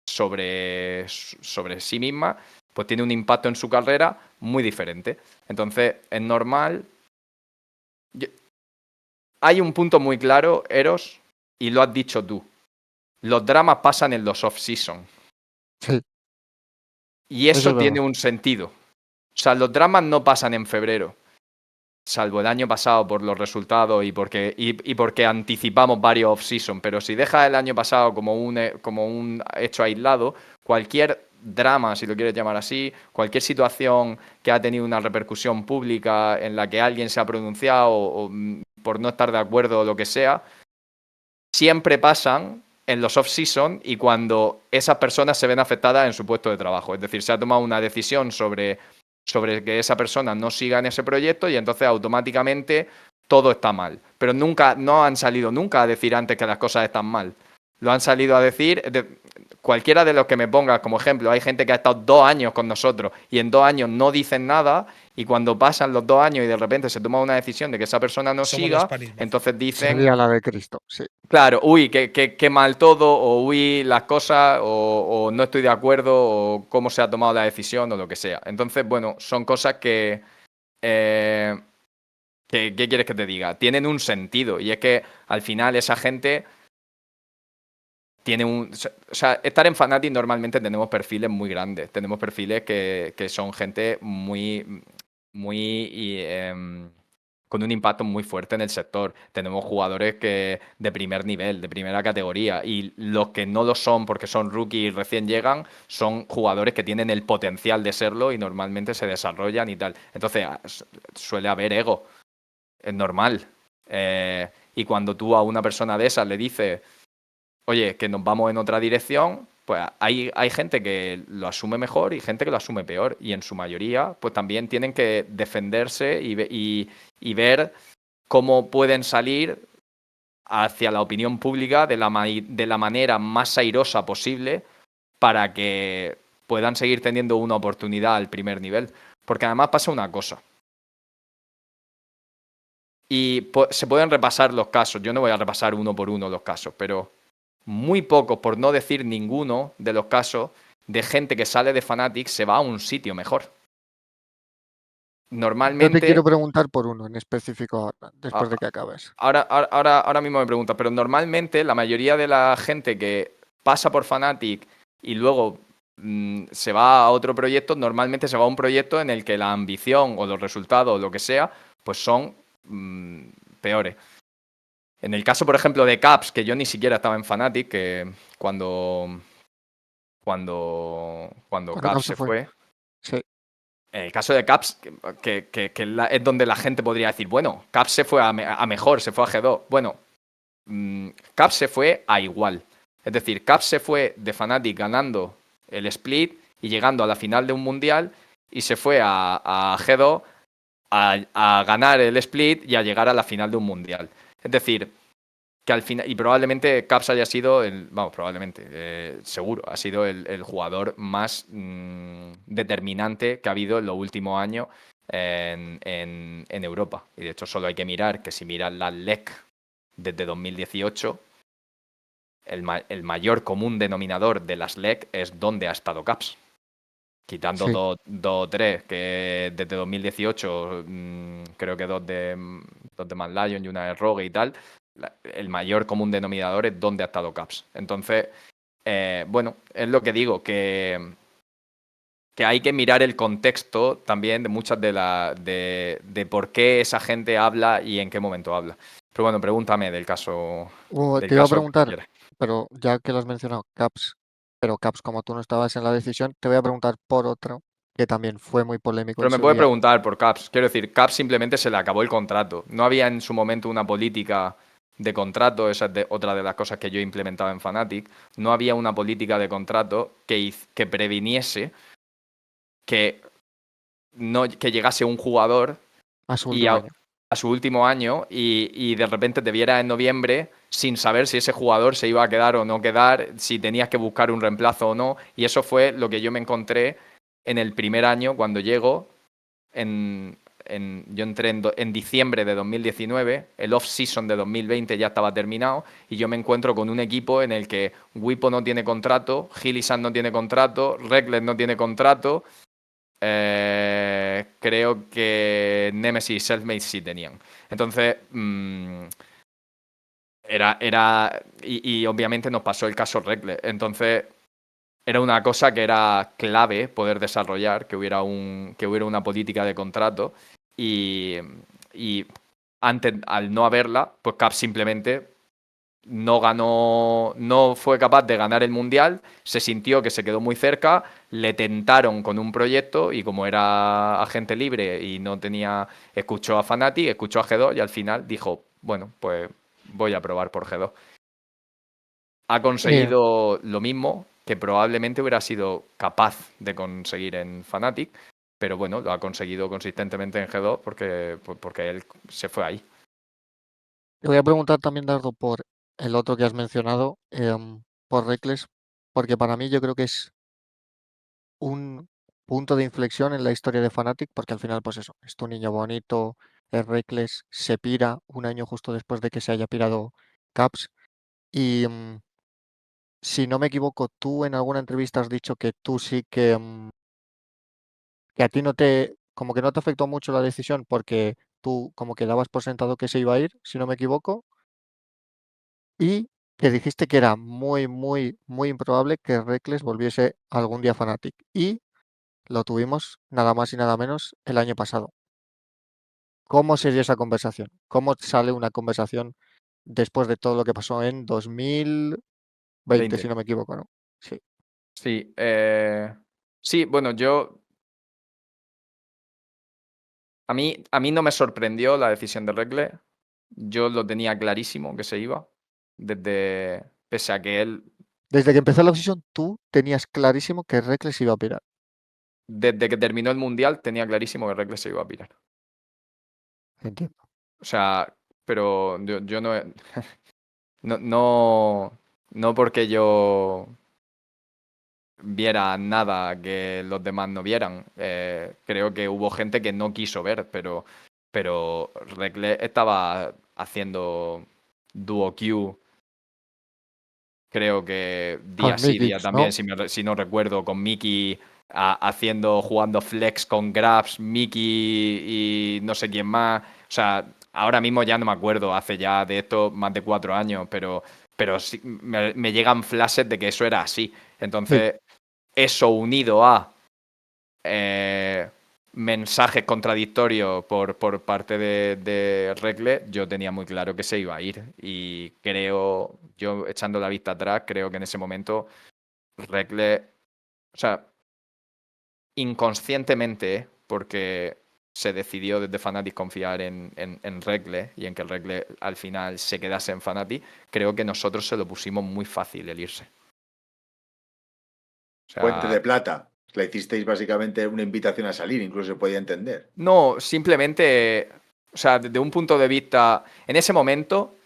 sobre sí misma, pues tiene un impacto en su carrera muy diferente. Entonces, es normal. Yo- Hay un punto muy claro, Eros, y lo has dicho tú. Los dramas pasan en los off-season. sí, Y eso es eso verdad. tiene un sentido. O sea, los dramas no pasan en febrero. Salvo el año pasado por los resultados y porque anticipamos varios off-season, pero si dejas el año pasado como un hecho aislado, cualquier drama, si lo quieres llamar así, cualquier situación que ha tenido una repercusión pública en la que alguien se ha pronunciado por no estar de acuerdo o lo que sea, siempre pasan en los off-season y cuando esas personas se ven afectadas en su puesto de trabajo. Es decir, se ha tomado una decisión sobre que esa persona no siga en ese proyecto y entonces automáticamente todo está mal. Pero no han salido nunca a decir antes que las cosas están mal. Lo han salido a decir, cualquiera de los que me pongas como ejemplo, hay gente que ha estado 2 años con nosotros y en 2 años no dicen nada y cuando pasan los 2 años y de repente se toma una decisión de que esa persona no Somos los siga, Paris Burger. entonces dicen, Sería la de Cristo, sí. claro, uy, qué mal todo, o uy, las cosas, o no estoy de acuerdo, o cómo se ha tomado la decisión, o lo que sea. Entonces, bueno, son cosas eh, ¿qué quieres que te diga? Tienen un sentido, y es que al final esa gente tiene un... O sea, estar en Fnatic normalmente tenemos perfiles muy grandes, tenemos perfiles que son gente muy con un impacto muy fuerte en el sector. Tenemos jugadores de primer nivel, de primera categoría, y los que no lo son porque son rookies y recién llegan, son jugadores que tienen el potencial de serlo y normalmente se desarrollan y tal. Entonces, suele haber ego, es normal. Y cuando tú a una persona de esas le dices, oye, que nos vamos en otra dirección, pues hay gente que lo asume mejor y gente que lo asume peor. Y en su mayoría, pues también tienen que defenderse y ver cómo pueden salir hacia la opinión pública de la manera más airosa posible para que puedan seguir teniendo una oportunidad al primer nivel. Porque además pasa una cosa. Y se pueden repasar los casos. Yo no voy a repasar uno por uno los casos, pero muy pocos, por no decir ninguno, de los casos de gente que sale de Fnatic se va a un sitio mejor. Yo te Normalmente, quiero preguntar por uno en específico ahora, después de que acabes. ahora mismo me pregunta, pero normalmente la mayoría de la gente que pasa por Fnatic y luego se va a otro proyecto, normalmente se va a un proyecto en el que la ambición o los resultados o lo que sea, pues son peores. En el caso, por ejemplo, de Caps, que yo ni siquiera estaba en Fnatic, que cuando Cuando Caps Caps se se fue. fue. Sí, En el caso de Caps, es donde la gente podría decir, bueno, Caps se fue a mejor, se fue a G2. Bueno, Caps se fue a igual. Es decir, Caps se fue de Fnatic ganando el split y llegando a la final de un mundial y se fue a G2 a ganar el split y a llegar a la final de un mundial. Es decir, que al final, y probablemente Caps haya sido seguro, ha sido el jugador más determinante que ha habido en los últimos años en Europa. Y de hecho solo hay que mirar que si miras la LEC desde 2018, el mayor común denominador de las LEC es dónde ha estado Caps. Quitando Sí. dos o tres, que desde 2018 creo que dos de Mad Lion y una de Rogue y tal, el mayor común denominador es dónde ha estado Caps. Entonces, bueno, es lo que digo, que hay que mirar el contexto también de muchas de por qué esa gente habla y en qué momento habla. Pero bueno, pregúntame del caso Te iba a que preguntar, quieras. pero ya que lo has mencionado, Caps, pero Caps, como tú no estabas en la decisión, te voy a preguntar por otro que también fue muy polémico Pero en me su puede día. preguntar por Caps. Quiero decir, Caps simplemente se le acabó el contrato. No había en su momento una política de contrato, esa es otra de las cosas que yo implementaba en Fnatic. No había una política de contrato que previniese que llegase un jugador A su y último año. a su último año y de repente te viera en noviembre sin saber si ese jugador se iba a quedar o no quedar, si tenías que buscar un reemplazo o no. Y eso fue lo que yo me encontré en el primer año cuando llego. Yo entré en diciembre de 2019, el off-season de 2020 ya estaba terminado y yo me encuentro con un equipo en el que Wipo no tiene contrato, Hilisan no tiene contrato, Reckless no tiene contrato, creo que Nemesis y Selfmade sí tenían. Entonces, y obviamente nos pasó el caso Reckless. Entonces, era una cosa que era clave poder desarrollar, que hubiera una política de contrato y antes, al no haberla, pues Cap simplemente no fue capaz de ganar el Mundial, se sintió que se quedó muy cerca, le tentaron con un proyecto y como era agente libre y no tenía, escuchó a Fnatic, escuchó a G2 y al final dijo, bueno, pues voy a probar por G2. Ha conseguido lo mismo que probablemente hubiera sido capaz de conseguir en Fnatic, pero bueno, lo ha conseguido consistentemente en G2 porque él se fue ahí. Te voy a preguntar también, Dardo, por el otro que has mencionado, por Reckless, porque para mí yo creo que es un punto de inflexión en la historia de Fnatic, porque al final, pues eso, es tu niño bonito, es Reckless, se pira un año justo después de que se haya pirado Caps. Y si no me equivoco, tú en alguna entrevista has dicho que tú sí que a ti no te, como que no te afectó mucho la decisión porque tú como que dabas por sentado que se iba a ir, si no me equivoco, y que dijiste que era muy, muy, muy improbable que Reckless volviese algún día a Fnatic. Y lo tuvimos nada más y nada menos el año pasado. ¿Cómo sería esa conversación? ¿Cómo sale una conversación después de todo lo que pasó en 2020, si no me equivoco, ¿no? Sí. Sí, sí, bueno, a mí no me sorprendió la decisión de Reckless. Yo lo tenía clarísimo que se iba. Pese a que él, Desde que empezó la obsesión, tú tenías clarísimo que Reckless iba a pirar. desde que terminó el Mundial, tenía clarísimo que Reckless se iba a pirar. Entiendo. O sea, pero yo no, no porque yo viera nada que los demás no vieran. Creo que hubo gente que no quiso ver, pero Reckless estaba haciendo duo Q, creo que día Con sí, día Miggix, también, ¿no? si no recuerdo, con Mickey jugando flex con Grabs, Mickey y no sé quién más. O sea, ahora mismo ya no me acuerdo, hace ya de esto más de 4 años, pero sí, me llegan flashes de que eso era así. Sí. Entonces, eso unido a mensajes contradictorios por parte de Reckless, yo tenía muy claro que se iba a ir. Y creo, yo echando la vista atrás, creo que en ese momento Reckless, o sea, inconscientemente, porque se decidió desde Fnatic confiar en Reckless y en que Reckless al final se quedase en Fnatic, creo que nosotros se lo pusimos muy fácil el irse. O Puente sea, de plata. Le hicisteis básicamente una invitación a salir, incluso se podía entender. no, simplemente, o sea, desde un punto de vista, en ese momento,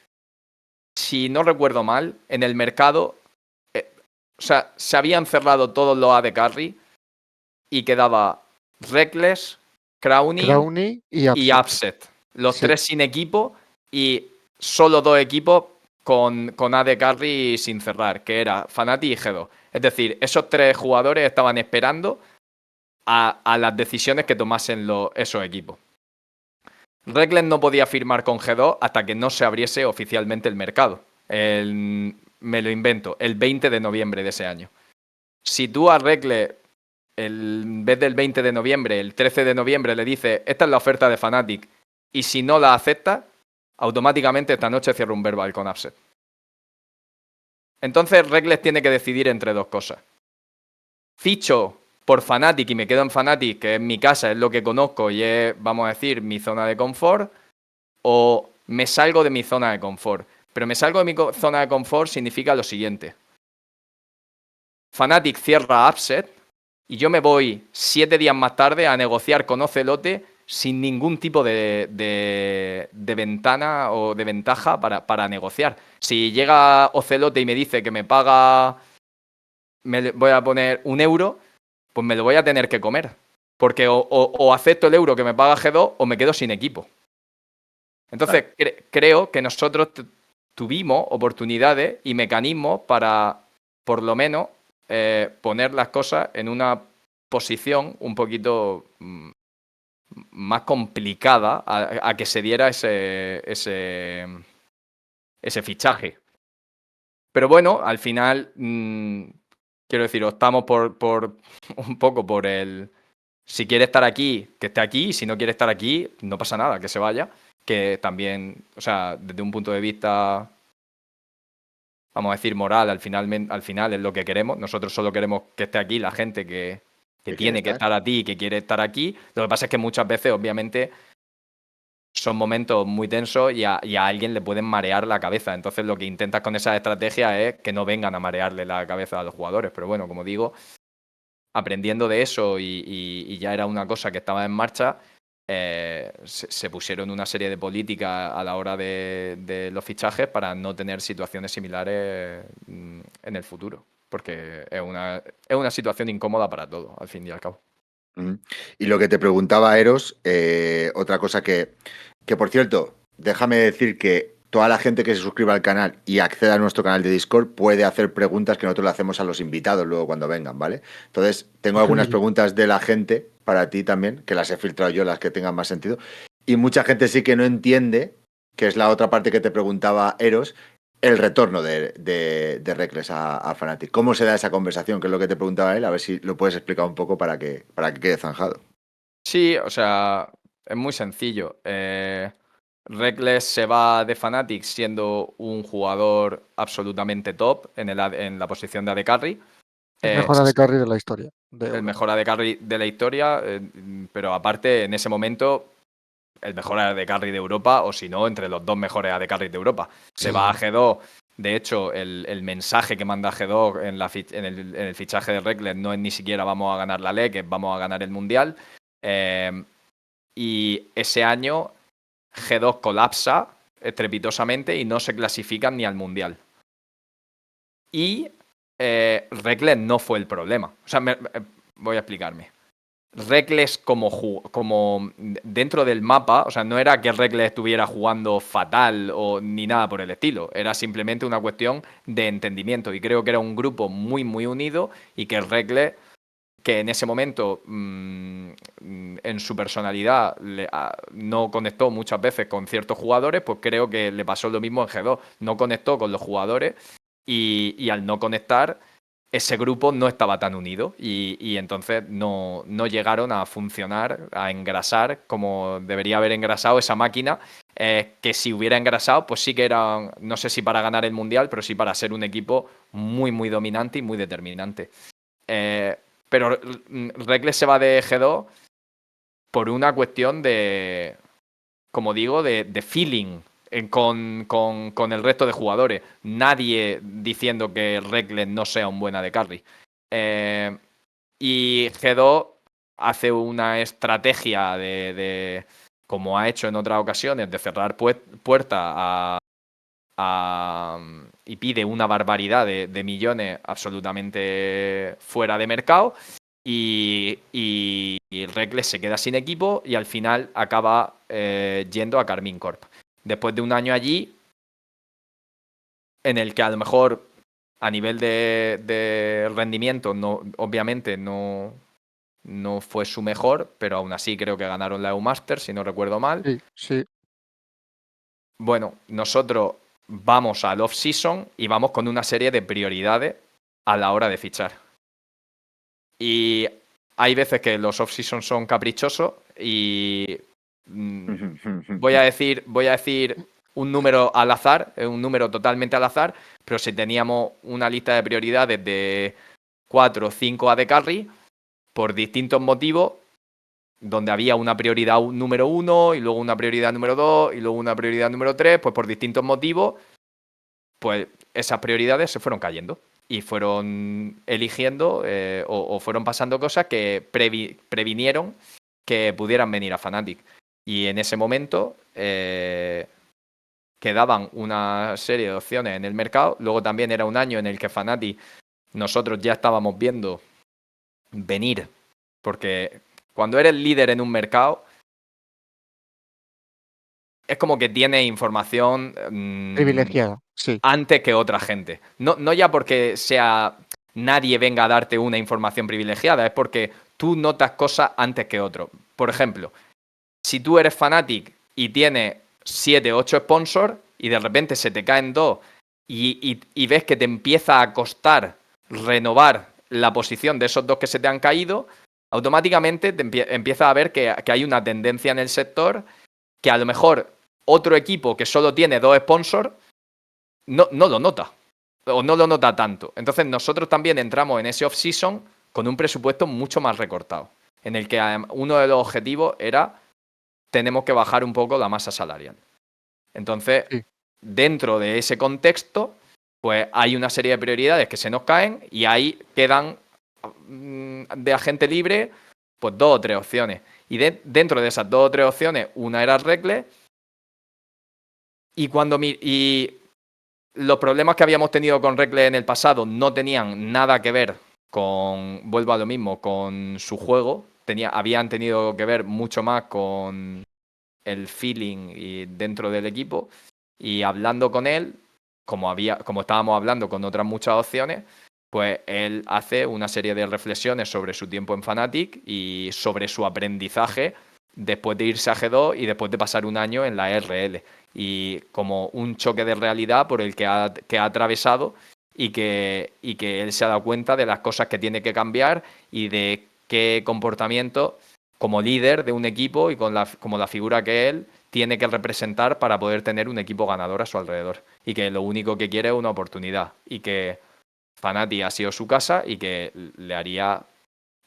si no recuerdo mal, en el mercado, o sea, se habían cerrado todos los AD Carry y quedaba Reckless, Crowny Crowny y y Upset. Upset. Los Sí. tres sin equipo y solo 2 equipos con AD Carry sin cerrar, que era Fnatic y G2. Es decir, esos 3 jugadores estaban esperando a las decisiones que tomasen esos equipos. Reckless no podía firmar con G2 hasta que no se abriese oficialmente el mercado. Me lo invento, el 20 de noviembre de ese año. Si tú a Reckless, en vez del 20 de noviembre, el 13 de noviembre le dices, esta es la oferta de Fnatic, y si no la acepta, automáticamente esta noche cierra un verbal con Upset. Entonces Reckless tiene que decidir entre 2 cosas. Ficho por Fnatic y me quedo en Fnatic, que es mi casa, es lo que conozco y es, vamos a decir, mi zona de confort, o me salgo de mi zona de confort. Pero me salgo de mi zona de confort significa lo siguiente. Fnatic cierra Upset y yo me voy 7 días más tarde a negociar con Ocelote sin ningún tipo de ventana o de ventaja para negociar. Si llega Ocelote y me dice que me paga, me voy a poner 1 euro, pues me lo voy a tener que comer. Porque o acepto el euro que me paga G2 o me quedo sin equipo. Entonces, creo que nosotros tuvimos oportunidades y mecanismos para, por lo menos, poner las cosas en una posición un poquito más complicada a que se diera ese fichaje. Pero bueno, al final, quiero decir, optamos por un poco por el... Si quiere estar aquí, que esté aquí. Y si no quiere estar aquí, no pasa nada, que se vaya. Que también, o sea, desde un punto de vista, vamos a decir, moral, al final es lo que queremos. Nosotros solo queremos que esté aquí la gente que tiene que estar aquí y que quiere estar aquí. Lo que pasa es que muchas veces, obviamente, son momentos muy tensos y a alguien le pueden marear la cabeza. Entonces lo que intentas con esa estrategia es que no vengan a marearle la cabeza a los jugadores. Pero bueno, como digo, aprendiendo de eso y ya era una cosa que estaba en marcha, se pusieron una serie de políticas a la hora de los fichajes para no tener situaciones similares en el futuro. Porque es una situación incómoda para todos, al fin y al cabo. Y lo que te preguntaba Eros, otra cosa que por cierto, déjame decir que toda la gente que se suscriba al canal y acceda a nuestro canal de Discord puede hacer preguntas que nosotros le hacemos a los invitados luego cuando vengan, ¿vale? Entonces, tengo algunas preguntas de la gente para ti también, que las he filtrado yo, las que tengan más sentido. Y mucha gente sí que no entiende, que es la otra parte que te preguntaba Eros, el retorno de Reckless a Fnatic. ¿Cómo se da esa conversación? Que es lo que te preguntaba él, a ver si lo puedes explicar un poco para que quede zanjado. Sí, o sea, es muy sencillo. Reckless se va de Fnatic siendo un jugador absolutamente top en la posición de AD Carry. El mejor AD Carry de la historia. El mejor AD Carry de la historia, pero aparte, en ese momento, el mejor AD Carry de Europa, o si no, entre los 2 mejores AD Carry de Europa. Se va a G2. De hecho, el mensaje que manda G2 en el fichaje de Reckless no es ni siquiera vamos a ganar la LEC, es vamos a ganar el Mundial. Y ese año G2 colapsa estrepitosamente y no se clasifican ni al Mundial. Y Reckless no fue el problema. O sea, voy a explicarme. Reckless como dentro del mapa, o sea, no era que Reckless estuviera jugando fatal ni nada por el estilo. Era simplemente una cuestión de entendimiento. Y creo que era un grupo muy, muy unido y que Reckless, que en ese momento en su personalidad no conectó muchas veces con ciertos jugadores, pues creo que le pasó lo mismo en G2. No conectó con los jugadores y al no conectar, ese grupo no estaba tan unido y entonces no llegaron a funcionar, a engrasar como debería haber engrasado esa máquina, que si hubiera engrasado, pues sí que era, no sé si para ganar el Mundial, pero sí para ser un equipo muy, muy dominante y muy determinante. Pero Reckless se va de G2 por una cuestión de, como digo, de feeling con el resto de jugadores. Nadie diciendo que Reckless no sea un buen AD Carry. Y G2 hace una estrategia de como ha hecho en otras ocasiones, de cerrar puertas y pide una barbaridad de millones absolutamente fuera de mercado y Reckless se queda sin equipo y al final acaba yendo a Karmine Corp. Después de un año allí en el que a lo mejor a nivel de rendimiento, no, obviamente no fue su mejor, pero aún así creo que ganaron la EU Masters, si no recuerdo mal. Sí, sí. Bueno, nosotros vamos al off-season y vamos con una serie de prioridades a la hora de fichar. Y hay veces que los off-season son caprichosos y voy a decir un número al azar, un número totalmente al azar, pero si teníamos una lista de prioridades de 4 o 5 AD Carry, por distintos motivos, donde había una prioridad número 1 y luego una prioridad número 2 y luego una prioridad número 3, pues por distintos motivos, pues esas prioridades se fueron cayendo y fueron eligiendo o fueron pasando cosas que previnieron que pudieran venir a Fnatic. Y en ese momento quedaban una serie de opciones en el mercado. Luego también era un año en el que Fnatic nosotros ya estábamos viendo venir, porque cuando eres líder en un mercado es como que tienes información Privilegiada, sí. antes que otra gente. No ya porque sea nadie venga a darte una información privilegiada, es porque tú notas cosas antes que otro. Por ejemplo, si tú eres Fnatic y tienes 7 o 8 sponsors y de repente se te caen 2 y ves que te empieza a costar renovar la posición de esos 2 que se te han caído, automáticamente te empiezas a ver que hay una tendencia en el sector que a lo mejor otro equipo que solo tiene 2 sponsors no lo nota o no lo nota tanto. Entonces nosotros también entramos en ese off-season con un presupuesto mucho más recortado, en el que uno de los objetivos era tenemos que bajar un poco la masa salarial. Entonces, Sí. dentro de ese contexto, pues hay una serie de prioridades que se nos caen y ahí quedan de agente libre pues 2 o 3 opciones. Y dentro de esas 2 o 3 opciones, una era Reckless. Y los problemas que habíamos tenido con Reckless en el pasado no tenían nada que ver con, vuelvo a lo mismo, con su juego. Habían tenido que ver mucho más con el feeling y dentro del equipo. Y hablando con él, como estábamos hablando con otras muchas opciones, pues él hace una serie de reflexiones sobre su tiempo en Fnatic y sobre su aprendizaje después de irse a G2 y después de pasar un año en la RL. Y como un choque de realidad por el que ha atravesado y que él se ha dado cuenta de las cosas que tiene que cambiar y de qué comportamiento como líder de un equipo y como la figura que él tiene que representar para poder tener un equipo ganador a su alrededor. Y que lo único que quiere es una oportunidad. Y que Fnatic ha sido su casa y que le haría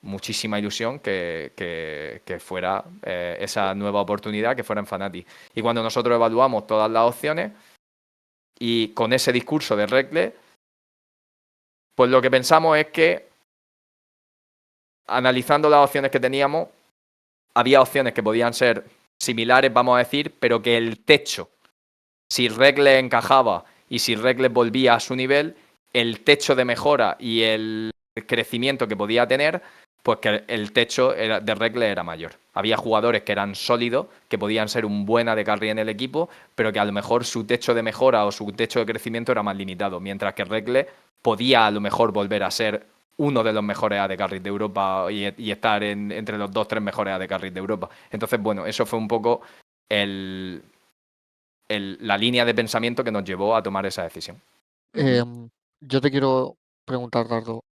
muchísima ilusión que fuera esa nueva oportunidad, que fuera en Fnatic. Y cuando nosotros evaluamos todas las opciones y con ese discurso de Reckless, pues lo que pensamos es que analizando las opciones que teníamos, había opciones que podían ser similares, vamos a decir, pero que el techo, si Reckless encajaba y si Reckless volvía a su nivel, el techo de mejora y el crecimiento que podía tener, pues que el techo de Reckless era mayor. Había jugadores que eran sólidos, que podían ser un buen AD Carry en el equipo, pero que a lo mejor su techo de mejora o su techo de crecimiento era más limitado, mientras que Reckless podía a lo mejor volver a ser uno de los mejores AD Carries de Europa y estar entre los 2-3 mejores AD Carries de Europa. Entonces, bueno, eso fue un poco la línea de pensamiento que nos llevó a tomar esa decisión. Yo te quiero preguntar, Dardo.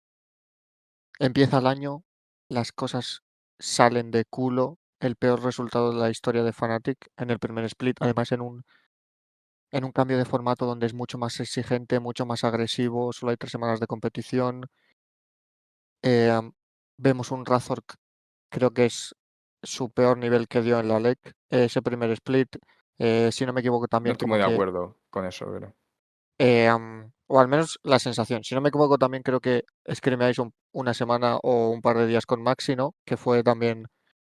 Empieza el año, las cosas salen de culo, el peor resultado de la historia de Fnatic en el primer split, además en un cambio de formato donde es mucho más exigente, mucho más agresivo, solo hay 3 semanas de competición. Vemos un Razork, creo que es su peor nivel que dio en la LEC, ese primer split, si no me equivoco No también estoy como muy de que, acuerdo con eso, pero o al menos la sensación, si no me equivoco también creo que scrimeáis una semana o un par de días con Maxi, ¿no? Que fue también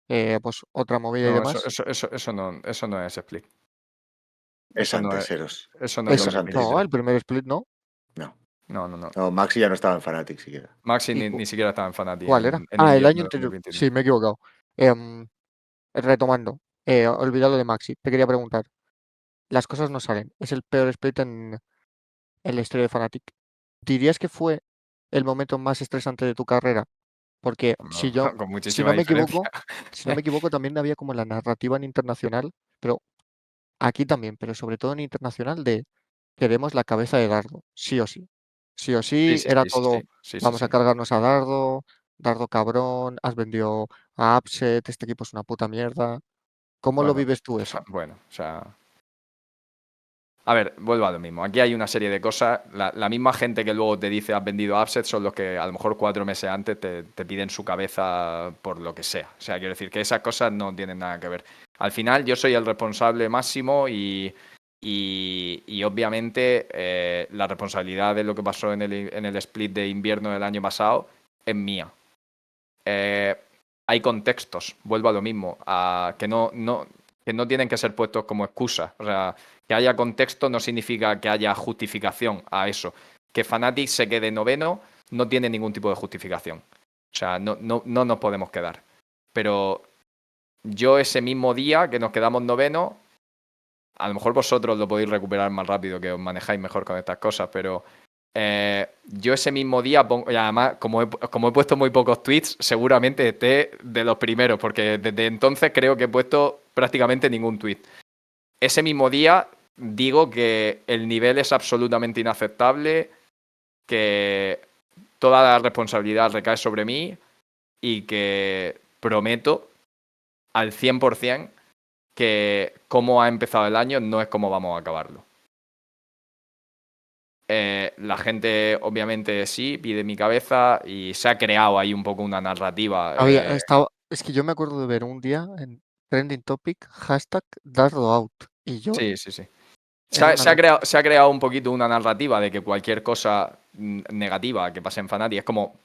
pues otra movida y no, demás. eso no es split. Es Eso no antes, es, Eros. eso no es Eso, Vamos antes. no, el primer split no. No. No. No, Maxi ya no estaba en Fnatic siquiera. Maxi ¿Y ni siquiera estaba en Fnatic cuál era? en Ah, el invierno año de anterior. 2021. Sí, me he equivocado. Retomando, olvidado de Maxi, te quería preguntar. Las cosas no salen. Es el peor split en la historia de Fnatic. ¿Dirías que fue el momento más estresante de tu carrera? Porque No, con si muchísima no me diferencia. equivoco, también había como la narrativa en internacional, pero aquí también, pero sobre todo en internacional, de queremos la cabeza de Dardo, sí o sí. Sí o Sí, sí, sí, era sí, sí, todo, sí, sí, sí, vamos a sí. cargarnos a Dardo, Dardo cabrón, has vendido a Upset, este equipo es una puta mierda. ¿Cómo lo Bueno, vives tú eso? bueno, o sea, a ver, vuelvo a lo mismo. Aquí hay una serie de cosas. La misma gente que luego te dice has vendido Upset son los que a lo mejor 4 meses antes te piden su cabeza por lo que sea. O sea, quiero decir que esas cosas no tienen nada que ver. Al final yo soy el responsable máximo y obviamente la responsabilidad de lo que pasó en el split de invierno del año pasado es mía. Hay contextos, vuelvo a lo mismo, que no tienen que ser puestos como excusa. O sea, que haya contexto no significa que haya justificación a eso. Que Fnatic se quede noveno no tiene ningún tipo de justificación. O sea, no nos podemos quedar. Pero yo ese mismo día que nos quedamos noveno, a lo mejor vosotros lo podéis recuperar más rápido, que os manejáis mejor con estas cosas, pero yo ese mismo día, y además, como he puesto muy pocos tweets, seguramente esté de los primeros, porque desde entonces creo que he puesto prácticamente ningún tweet. Ese mismo día digo que el nivel es absolutamente inaceptable, que toda la responsabilidad recae sobre mí y que prometo al 100% que cómo ha empezado el año no es como vamos a acabarlo. La gente obviamente sí pide mi cabeza y se ha creado ahí un poco una narrativa. Es que yo me acuerdo de ver un día en Trending Topic, hashtag Dardo y yo, Sí, sí, sí. era una locura. Se ha creado un poquito una narrativa de que cualquier cosa negativa que pase en Fnatic es como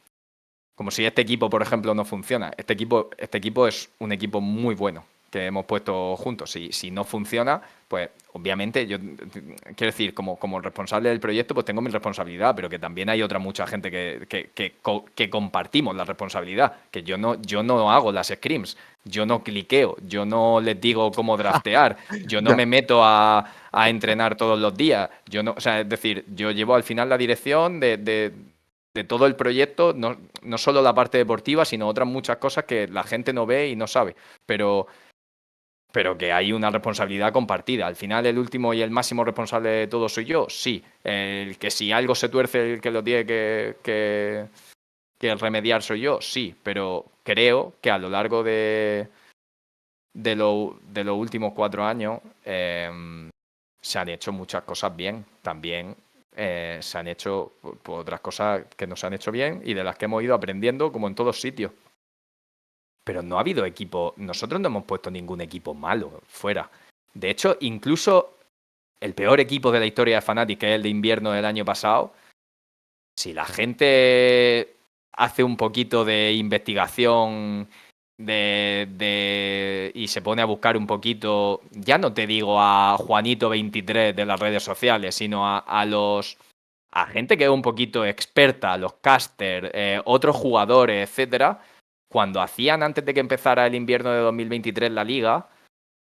si este equipo, por ejemplo, no funciona. Este equipo es un equipo muy bueno que hemos puesto juntos. Si no funciona, pues obviamente yo quiero decir, como responsable del proyecto, pues tengo mi responsabilidad, pero que también hay otra mucha gente que compartimos la responsabilidad. Que yo no hago las scrims, yo no cliqueo, yo no les digo cómo draftear, yo no Ya, me meto a entrenar todos los días. Yo no, o sea, es decir, yo llevo al final la dirección de todo el proyecto, no solo la parte deportiva, sino otras muchas cosas que la gente no ve y no sabe, pero que hay una responsabilidad compartida. Al final el último y el máximo responsable de todo soy yo, sí. El que si algo se tuerce, el que lo tiene que remediar soy yo, sí, pero creo que a lo largo de los últimos 4 años se han hecho muchas cosas bien. También se han hecho otras cosas que no se han hecho bien y de las que hemos ido aprendiendo, como en todos sitios. Pero no ha habido equipo. Nosotros no hemos puesto ningún equipo malo fuera. De hecho, incluso el peor equipo de la historia de Fnatic, que es el de invierno del año pasado, si la gente hace un poquito de investigación y se pone a buscar un poquito, ya no te digo a Juanito23 de las redes sociales, sino a gente que es un poquito experta, los casters, otros jugadores, etcétera, cuando hacían, antes de que empezara el invierno de 2023 la liga,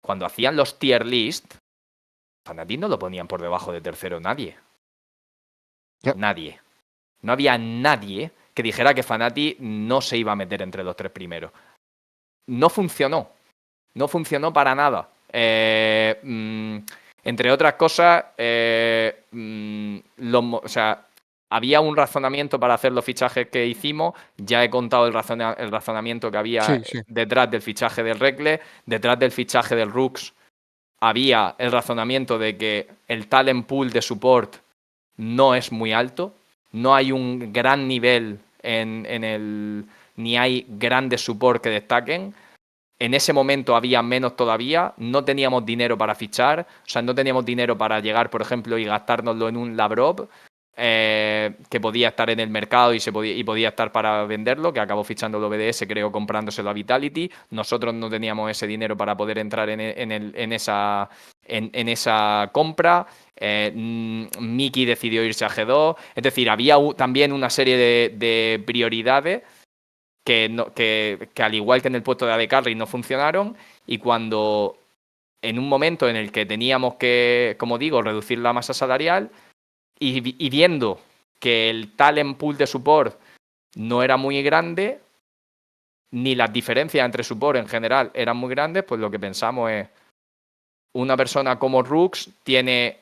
cuando hacían los tier list, Fnatic no lo ponían por debajo de tercero nadie. ya. Nadie. No había nadie que dijera que Fnatic no se iba a meter entre los 3 primeros. No funcionó. No funcionó para nada. Entre otras cosas, o sea, había un razonamiento para hacer los fichajes que hicimos. Ya he contado el razonamiento que había Sí, sí. detrás del fichaje del Rekle, detrás del fichaje del Rooks. Había el razonamiento de que el talent pool de support no es muy alto. No hay un gran nivel ni hay grandes support que destaquen. En ese momento había menos todavía, no teníamos dinero para fichar, o sea, no teníamos dinero para llegar, por ejemplo, y gastárnoslo en un Lavrov, que podía estar en el mercado y podía estar para venderlo, que acabó fichando el OBDS, creo, comprándoselo a Vitality. Nosotros no teníamos ese dinero para poder entrar en esa compra. Miki decidió irse a G2. Es decir, había también una serie de prioridades que al igual que en el puesto de AD Carry no funcionaron, y cuando en un momento en el que teníamos que, como digo, reducir la masa salarial y viendo que el talent pool de support no era muy grande, ni las diferencias entre support en general eran muy grandes, pues lo que pensamos es, una persona como Rux tiene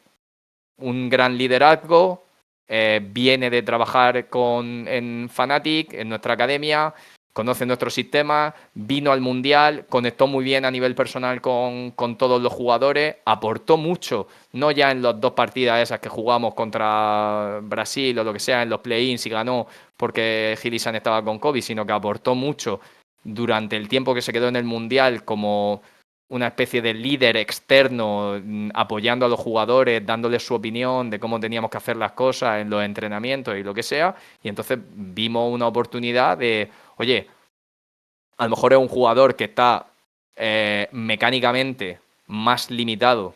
un gran liderazgo, viene de trabajar en Fnatic, en nuestra academia, conoce nuestro sistema, vino al Mundial, conectó muy bien a nivel personal con todos los jugadores, aportó mucho, no ya en las 2 partidas esas que jugamos contra Brasil o lo que sea, en los play-ins y ganó porque Gilisan estaba con COVID, sino que aportó mucho durante el tiempo que se quedó en el Mundial como una especie de líder externo, apoyando a los jugadores, dándoles su opinión de cómo teníamos que hacer las cosas en los entrenamientos y lo que sea. Y entonces vimos una oportunidad de, oye, a lo mejor es un jugador que está mecánicamente más limitado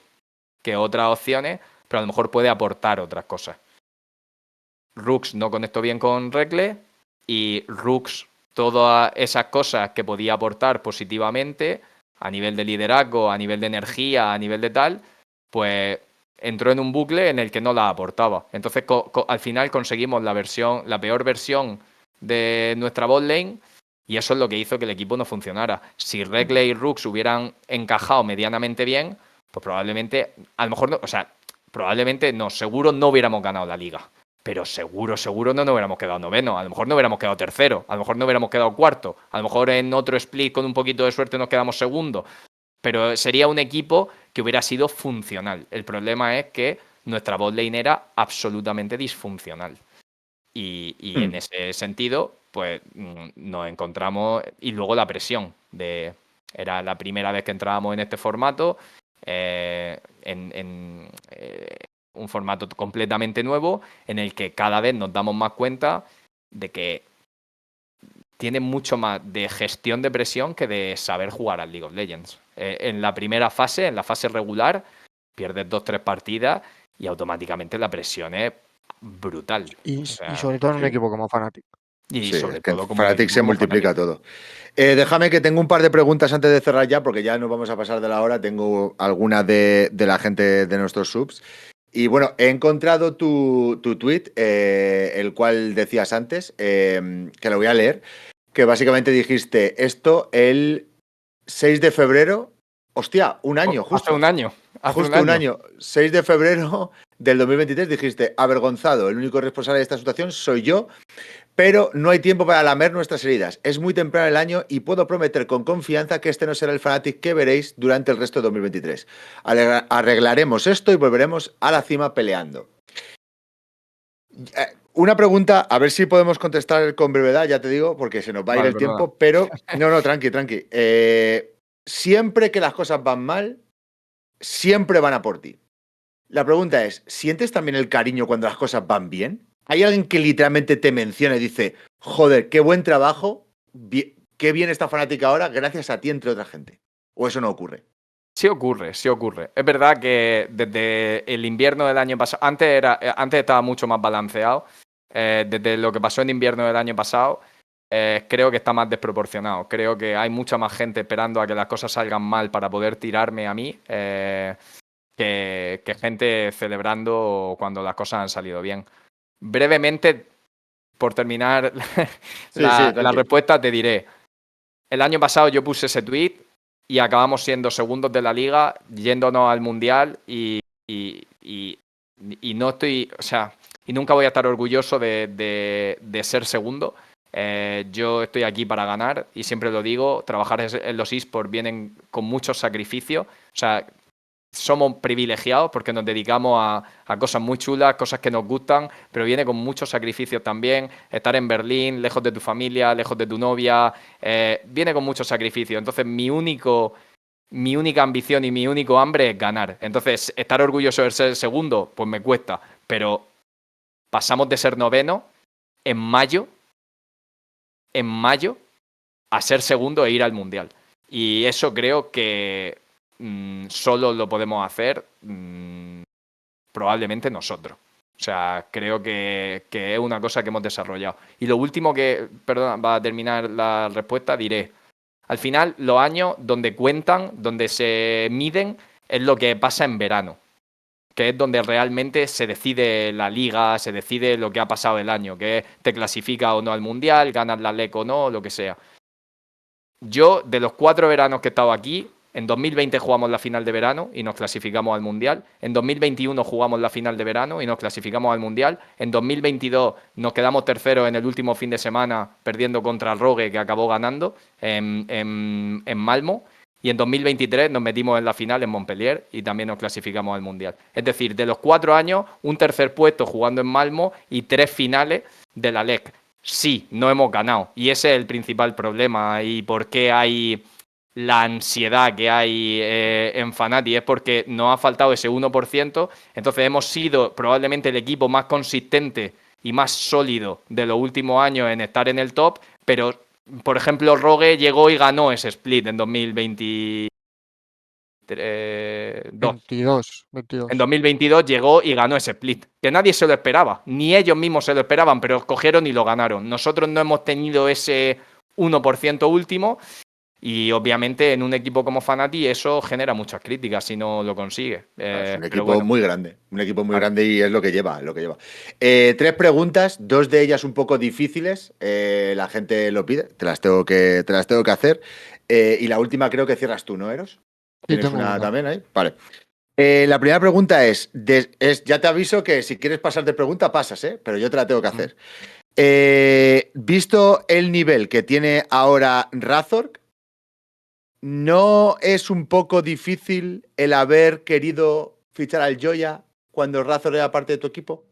que otras opciones, pero a lo mejor puede aportar otras cosas. Rux no conectó bien con Rek'Le y Rux, todas esas cosas que podía aportar positivamente a nivel de liderazgo, a nivel de energía, a nivel de tal, pues entró en un bucle en el que no la aportaba. Entonces al final conseguimos la peor versión de nuestra botlane y eso es lo que hizo que el equipo no funcionara. Si Rek'Le y Rux hubieran encajado medianamente bien, pues probablemente, a lo mejor no, o sea, probablemente no, seguro no hubiéramos ganado la liga. Pero seguro no nos hubiéramos quedado noveno. A lo mejor no hubiéramos quedado tercero. A lo mejor no hubiéramos quedado cuarto. A lo mejor en otro split con un poquito de suerte nos quedamos segundo. Pero sería un equipo que hubiera sido funcional. El problema es que nuestra botlane era absolutamente disfuncional. Y en ese sentido, pues nos encontramos. Y luego la presión. Era la primera vez que entrábamos en este formato. Un formato completamente nuevo en el que cada vez nos damos más cuenta de que tiene mucho más de gestión de presión que de saber jugar al League of Legends. En la primera fase, en la fase regular, pierdes 2-3 partidas y automáticamente la presión es brutal. Y, O sea, y sobre todo en un equipo como Fnatic. y Sí, sobre es que en todo como Fnatic se multiplica todo. Déjame que tengo un par de preguntas antes de cerrar ya, porque ya nos vamos a pasar de la hora. Tengo algunas de la gente de nuestros subs. Y bueno, he encontrado tu tweet, el cual decías antes, que lo voy a leer, que básicamente dijiste esto el 6 de febrero. Hostia, un año, justo. Hace un año. Justo un año. 6 de febrero del 2023 dijiste, avergonzado, el único responsable de esta situación soy yo, pero no hay tiempo para lamer nuestras heridas. Es muy temprano el año y puedo prometer con confianza que este no será el Fnatic que veréis durante el resto de 2023. Arreglaremos esto y volveremos a la cima peleando. Una pregunta, a ver si podemos contestar con brevedad, ya te digo, porque se nos va a ir el tiempo, pero... No, tranqui. Siempre que las cosas van mal, siempre van a por ti. La pregunta es, ¿sientes también el cariño cuando las cosas van bien? ¿Hay alguien que literalmente te menciona y dice, joder, qué buen trabajo, qué bien está Fnatic ahora, gracias a ti, entre otra gente? ¿O eso no ocurre? Sí ocurre. Es verdad que desde el invierno del año pasado, antes estaba mucho más balanceado. Desde lo que pasó en invierno del año pasado, creo que está más desproporcionado. Creo que hay mucha más gente esperando a que las cosas salgan mal para poder tirarme a mí, que gente celebrando cuando las cosas han salido bien. Brevemente, por terminar la respuesta, te diré. El año pasado yo puse ese tweet y acabamos siendo segundos de la liga, yéndonos al Mundial y no estoy, o sea, y nunca voy a estar orgulloso de ser segundo. Yo estoy aquí para ganar y siempre lo digo, trabajar en los eSports vienen con muchos sacrificios. O sea, somos privilegiados porque nos dedicamos a cosas muy chulas, cosas que nos gustan, pero viene con muchos sacrificios también. Estar en Berlín, lejos de tu familia, lejos de tu novia, viene con muchos sacrificios. Entonces, mi única ambición y mi único hambre es ganar. Entonces, estar orgulloso de ser segundo, pues me cuesta, pero pasamos de ser noveno en mayo a ser segundo e ir al Mundial. Y eso creo que solo lo podemos hacer probablemente nosotros. O sea, creo que es una cosa que hemos desarrollado. Y lo último va a terminar la respuesta, diré, al final los años donde cuentan, donde se miden, es lo que pasa en verano. que es donde realmente se decide la liga, se decide lo que ha pasado el año, que te clasifica o no al Mundial, ganas la LEC o no, lo que sea. Yo, de los 4 veranos que he estado aquí, en 2020 jugamos la final de verano y nos clasificamos al Mundial. En 2021 jugamos la final de verano y nos clasificamos al Mundial. En 2022 nos quedamos terceros en el último fin de semana perdiendo contra Rogue, que acabó ganando en Malmo. Y en 2023 nos metimos en la final en Montpellier y también nos clasificamos al Mundial. Es decir, de los 4 años, un tercer puesto jugando en Malmo y 3 finales de la LEC. Sí, no hemos ganado. Y ese es el principal problema. Y por qué hay la ansiedad que hay en Fnatic. Es porque nos ha faltado ese 1%. Entonces hemos sido probablemente el equipo más consistente y más sólido de los últimos años en estar en el top. Pero, por ejemplo, Rogue llegó y ganó ese split en 2022. 22. En 2022 llegó y ganó ese split, que nadie se lo esperaba, ni ellos mismos se lo esperaban, pero cogieron y lo ganaron. Nosotros no hemos tenido ese 1% último y obviamente en un equipo como Fnatic eso genera muchas críticas si no lo consigue. Es un Pero equipo bueno, muy grande, un equipo muy claro. grande y es lo que lleva, lo que lleva. 3 preguntas, 2 de ellas un poco difíciles, la gente lo pide, te las tengo que hacer. Y la última creo que cierras tú, ¿no, Eros? Sí, ¿Tienes tengo una una. también ahí? Vale. La primera pregunta ya te aviso que si quieres pasar de pregunta, pasas, pero yo te la tengo que hacer. Visto el nivel que tiene ahora Razork, ¿no es un poco difícil el haber querido fichar al Joya cuando Razork era parte de tu equipo?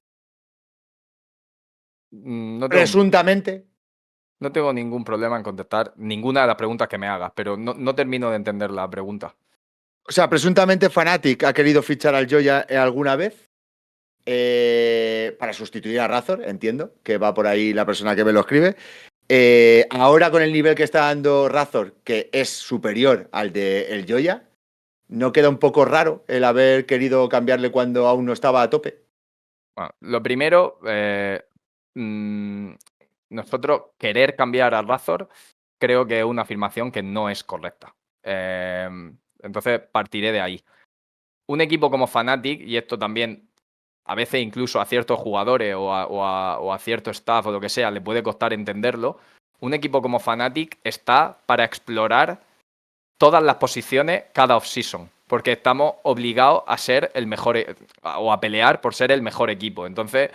No Presuntamente. tengo ningún problema en contestar ninguna de las preguntas que me hagas, pero no termino de entender la pregunta. O sea, presuntamente Fnatic ha querido fichar al Joya alguna vez para sustituir a Razor, entiendo, que va por ahí la persona que me lo escribe. Ahora con el nivel que está dando Razor, que es superior al de el Joya, ¿no queda un poco raro el haber querido cambiarle cuando aún no estaba a tope? Bueno, lo primero, nosotros querer cambiar a Razor creo que es una afirmación que no es correcta. Entonces partiré de ahí. Un equipo como Fnatic, y esto también a veces incluso a ciertos jugadores o a cierto staff o lo que sea le puede costar entenderlo, un equipo como Fnatic está para explorar todas las posiciones cada off-season, porque estamos obligados a ser el mejor o a pelear por ser el mejor equipo. Entonces,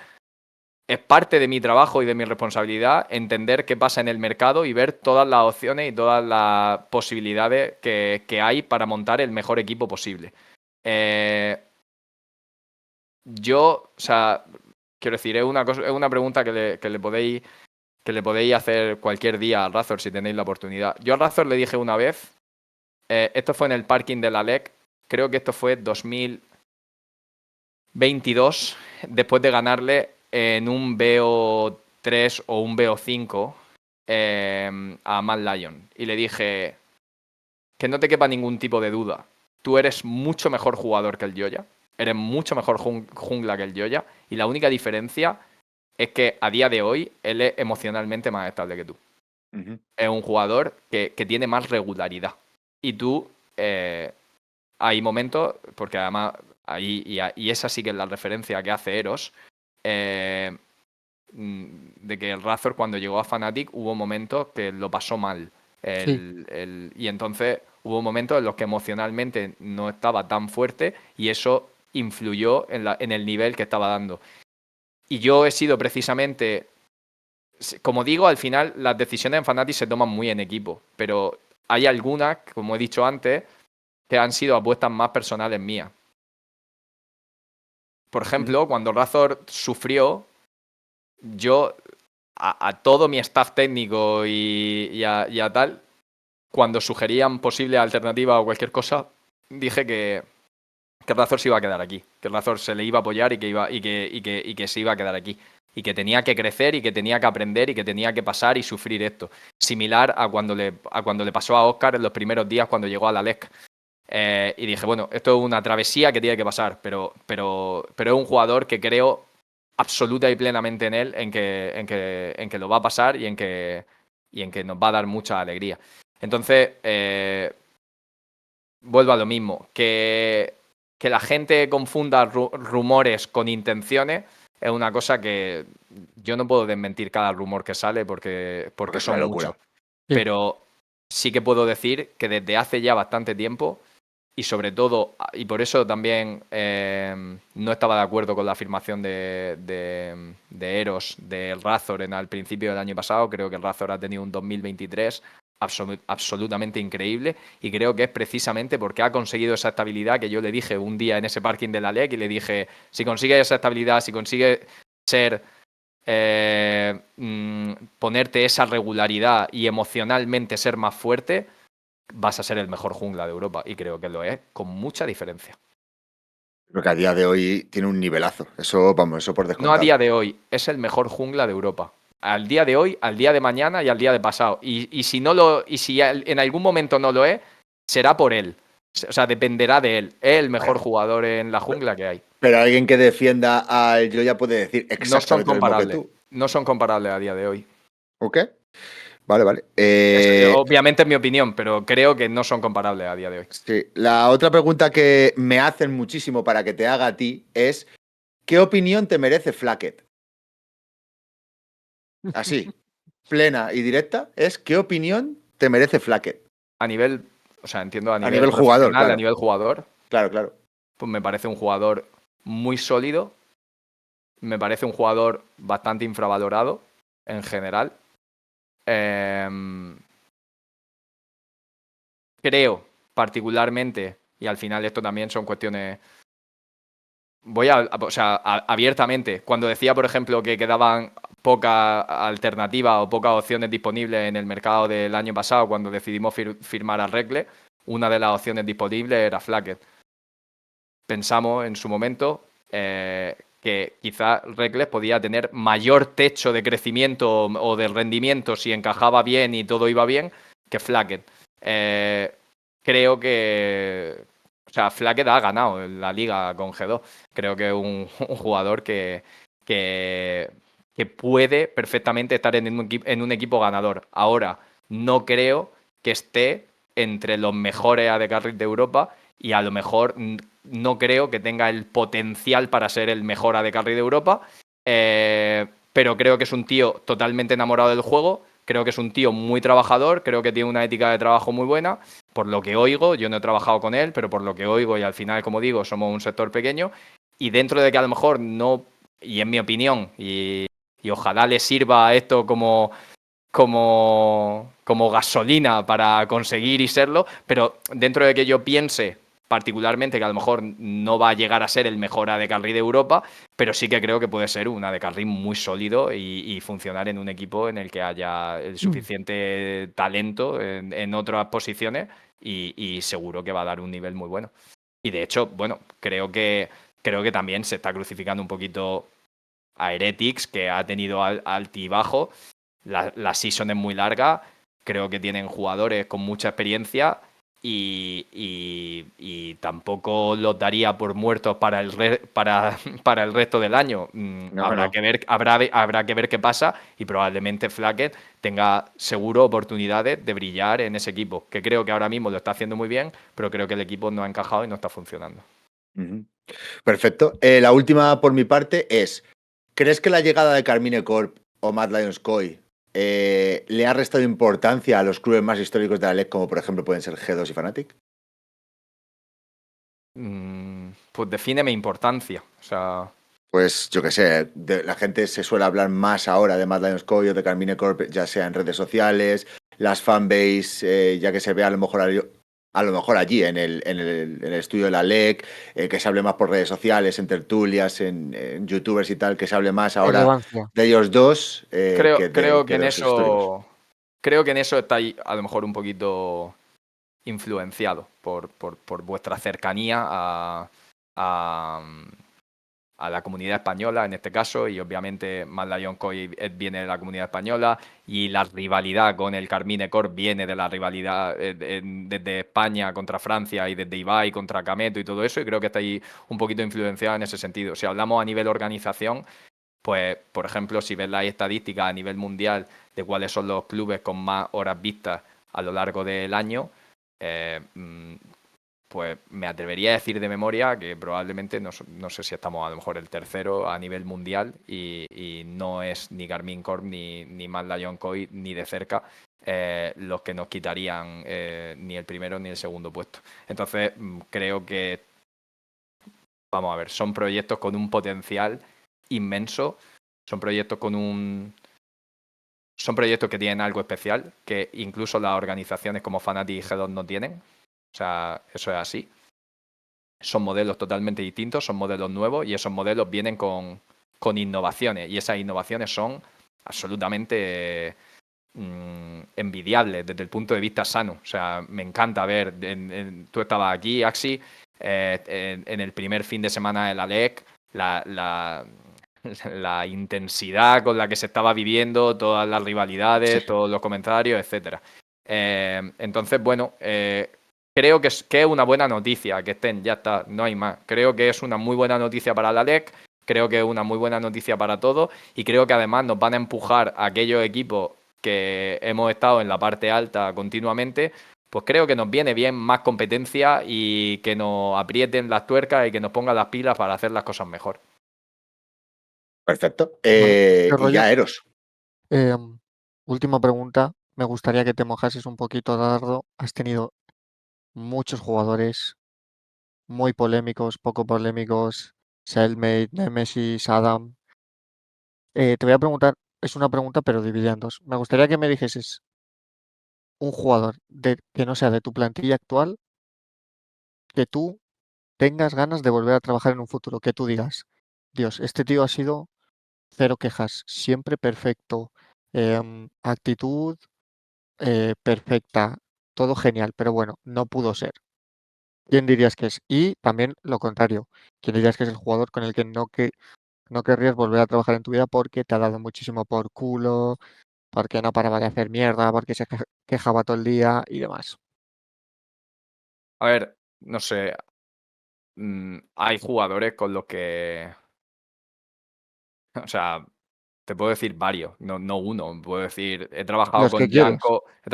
es parte de mi trabajo y de mi responsabilidad entender qué pasa en el mercado y ver todas las opciones y todas las posibilidades que hay para montar el mejor equipo posible. Yo, o sea, quiero decir, es una pregunta que le podéis hacer cualquier día a Razor si tenéis la oportunidad. Yo a Razor le dije una vez, esto fue en el parking de la LEC, creo que esto fue 2022, después de ganarle en un BO3 o un BO5 a Mad Lion. Y le dije que no te quepa ningún tipo de duda. Tú eres mucho mejor jugador que el Joya. Eres mucho mejor jungla que el Joya. Y la única diferencia es que a día de hoy él es emocionalmente más estable que tú. Es un jugador que tiene más regularidad. Y tú, hay momentos, porque además, y esa sí que es la referencia que hace Eros, de que el Razor cuando llegó a Fnatic hubo momentos que lo pasó mal. Y entonces hubo momentos en los que emocionalmente no estaba tan fuerte y eso influyó en el nivel que estaba dando. Y yo he sido precisamente, como digo, al final las decisiones en Fnatic se toman muy en equipo, pero hay algunas, como he dicho antes, que han sido apuestas más personales mías. Por ejemplo, cuando Razor sufrió, yo a todo mi staff técnico y a tal, cuando sugerían posibles alternativas o cualquier cosa, dije que Razor se iba a quedar aquí, que Razor se le iba a apoyar y que se iba a quedar aquí. Y que tenía que crecer y que tenía que aprender y que tenía que pasar y sufrir esto. Similar a cuando le pasó a Oscar en los primeros días cuando llegó a la LEC. Y dije, bueno, esto es una travesía que tiene que pasar, pero es un jugador que creo absoluta y plenamente en él, en que lo va a pasar y en que nos va a dar mucha alegría. Entonces, vuelvo a lo mismo, que que la gente confunda rumores con intenciones es una cosa que yo no puedo desmentir cada rumor que sale porque Porque es son una locura. muchos. Sí. Pero sí que puedo decir que desde hace ya bastante tiempo, y sobre todo, y por eso también no estaba de acuerdo con la afirmación de Eros, de Razor al principio del año pasado. Creo que el Razor ha tenido un 2023 absolutamente increíble, y creo que es precisamente porque ha conseguido esa estabilidad que yo le dije un día en ese parking de la LEC, y le dije, si consigues esa estabilidad, si consigues ser ponerte esa regularidad y emocionalmente ser más fuerte, vas a ser el mejor jungla de Europa, y creo que lo es con mucha diferencia. Creo que a día de hoy tiene un nivelazo. Eso, vamos, eso por No a descontado. día de hoy, es el mejor jungla de Europa. Al día de hoy, al día de mañana y al día de pasado. Y si en algún momento no lo es, será por él. O sea, dependerá de él. Es el mejor jugador en la jungla que hay. Pero alguien que defienda al yo ya puede decir No son exactamente lo mismo que comparables. tú. No son comparables a día de hoy. ¿Ok? Vale, vale. Obviamente es mi opinión, pero creo que no son comparables a día de hoy. Sí. La otra pregunta que me hacen muchísimo para que te haga a ti es: ¿qué opinión te merece Flacket? Así, plena y directa, es ¿qué opinión te merece Flacket? A nivel, o sea, entiendo a A nivel nivel jugador, profesional, claro. a nivel jugador, Claro, claro. pues me parece un jugador muy sólido. Me parece un jugador bastante infravalorado en general. Creo particularmente, y al final esto también son cuestiones, o sea, abiertamente, cuando decía, por ejemplo, que quedaban poca alternativa o pocas opciones disponibles en el mercado del año pasado, cuando decidimos firmar a Rekle, una de las opciones disponibles era Flacket. Pensamos en su momento que quizá Rekle podía tener mayor techo de crecimiento o de rendimiento si encajaba bien y todo iba bien que Flacket. Creo que, o sea, Flacket ha ganado en la liga con G2. Creo que es un jugador que puede perfectamente estar en un equipo ganador. Ahora, no creo que esté entre los mejores AD Carries de Europa, y a lo mejor no creo que tenga el potencial para ser el mejor AD Carry de Europa, pero creo que es un tío totalmente enamorado del juego. Creo que es un tío muy trabajador, creo que tiene una ética de trabajo muy buena, por lo que oigo. Yo no he trabajado con él, pero por lo que oigo, y al final, como digo, somos un sector pequeño, y dentro de que a lo mejor no, y en mi opinión, y ojalá le sirva esto como gasolina para conseguir y serlo, pero dentro de que yo piense particularmente que a lo mejor no va a llegar a ser el mejor AD Carry de Europa, pero sí que creo que puede ser un AD Carry muy sólido y funcionar en un equipo en el que haya el suficiente talento en otras posiciones, y seguro que va a dar un nivel muy bueno. Y de hecho, bueno, creo que también se está crucificando un poquito a Heretics, que ha tenido altibajo. La season es muy larga, creo que tienen jugadores con mucha experiencia, y tampoco los daría por muertos para el resto del año. Habrá que ver qué pasa, y probablemente Flacket tenga seguro oportunidades de brillar en ese equipo, que creo que ahora mismo lo está haciendo muy bien, pero creo que el equipo no ha encajado y no está funcionando. Perfecto. La última por mi parte es: ¿crees que la llegada de Karmine Corp o Mad Lions Koi le ha restado importancia a los clubes más históricos de la LEC, como por ejemplo pueden ser G2 y Fnatic? Pues defíneme importancia. O sea, Pues yo qué sé, la gente se suele hablar más ahora de Mad Lions Koi o de Karmine Corp, ya sea en redes sociales, las fanbase, ya que se ve a lo mejor allí en el estudio de la LEC, que se hable más por redes sociales, en tertulias, en youtubers y tal, que se hable más ahora Relevancia. de ellos dos creo que que en de los históricos. eso. Creo que en eso estáis a lo mejor un poquito influenciado por vuestra cercanía a la comunidad española en este caso, y obviamente Mad Lions Koi viene de la comunidad española, y la rivalidad con el Karmine Corp viene de la rivalidad desde España contra Francia, y desde Ibai contra Kameto y todo eso, y creo que estáis un poquito influenciados en ese sentido. Si hablamos a nivel organización, pues, por ejemplo, si ves las estadísticas a nivel mundial de cuáles son los clubes con más horas vistas a lo largo del año, pues me atrevería a decir de memoria que probablemente, no sé si estamos a lo mejor el tercero a nivel mundial y no es ni Garmin Corp ni Matt Lyon Coy ni de cerca los que nos quitarían ni el primero ni el segundo puesto. Entonces creo que, vamos a ver, son proyectos con un potencial inmenso, son proyectos son proyectos que tienen algo especial, que incluso las organizaciones como Fnatic y G2 no tienen. O sea, eso es así. Son modelos totalmente distintos, son modelos nuevos y esos modelos vienen con innovaciones. Y esas innovaciones son absolutamente envidiables desde el punto de vista sano. O sea, me encanta ver, tú estabas aquí, Axi, en el primer fin de semana de la LEC, la intensidad con la que se estaba viviendo, todas las rivalidades, todos los comentarios, etcétera. Entonces, bueno, creo que es una buena noticia que estén, ya está, no hay más. Creo que es una muy buena noticia para la LEC, creo que es una muy buena noticia para todos y creo que además nos van a empujar a aquellos equipos que hemos estado en la parte alta continuamente. Pues creo que nos viene bien más competencia y que nos aprieten las tuercas y que nos pongan las pilas para hacer las cosas mejor. Perfecto. ¿qué Y rollo? ya, Eros. Última pregunta. Me gustaría que te mojases un poquito, Dardo. Has tenido muchos jugadores muy polémicos, poco polémicos. Cellmate, Nemesis, Adam. Te voy a preguntar, es una pregunta pero dividida en dos. Me gustaría que me dijeses un jugador que no sea de tu plantilla actual, que tú tengas ganas de volver a trabajar en un futuro, que tú digas, Dios, este tío ha sido cero quejas, siempre perfecto, actitud perfecta, todo genial, pero bueno, no pudo ser. ¿Quién dirías que es? Y también lo contrario, ¿quién dirías que es el jugador con el que no querrías volver a trabajar en tu vida porque te ha dado muchísimo por culo, porque no paraba de hacer mierda, porque se quejaba todo el día y demás? A ver, no sé, hay jugadores con los que, o sea, te puedo decir varios, no uno. Puedo decir, he trabajado Los que con quieras. Janko, he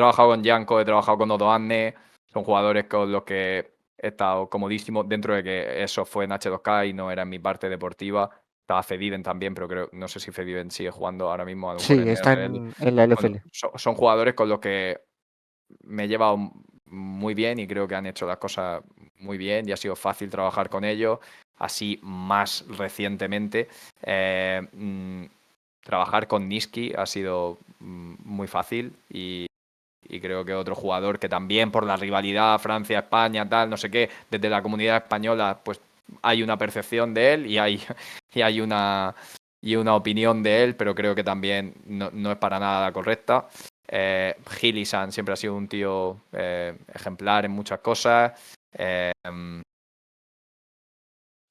trabajado con Odoamne. Son jugadores con los que he estado comodísimo, dentro de que eso fue en H2K y no era en mi parte deportiva. Estaba Fediven también, pero no sé si Fediven sigue jugando ahora mismo, a lo mejor Sí, en está ERL. en la Bueno, LFL. son jugadores con los que me he llevado muy bien y creo que han hecho las cosas muy bien y ha sido fácil trabajar con ellos. Así más recientemente, trabajar con Niski ha sido muy fácil y creo que otro jugador que también por la rivalidad Francia-España, tal, no sé qué, desde la comunidad española, pues hay una percepción de él y hay una opinión de él, pero creo que también no es para nada la correcta. Gillisan siempre ha sido un tío ejemplar en muchas cosas.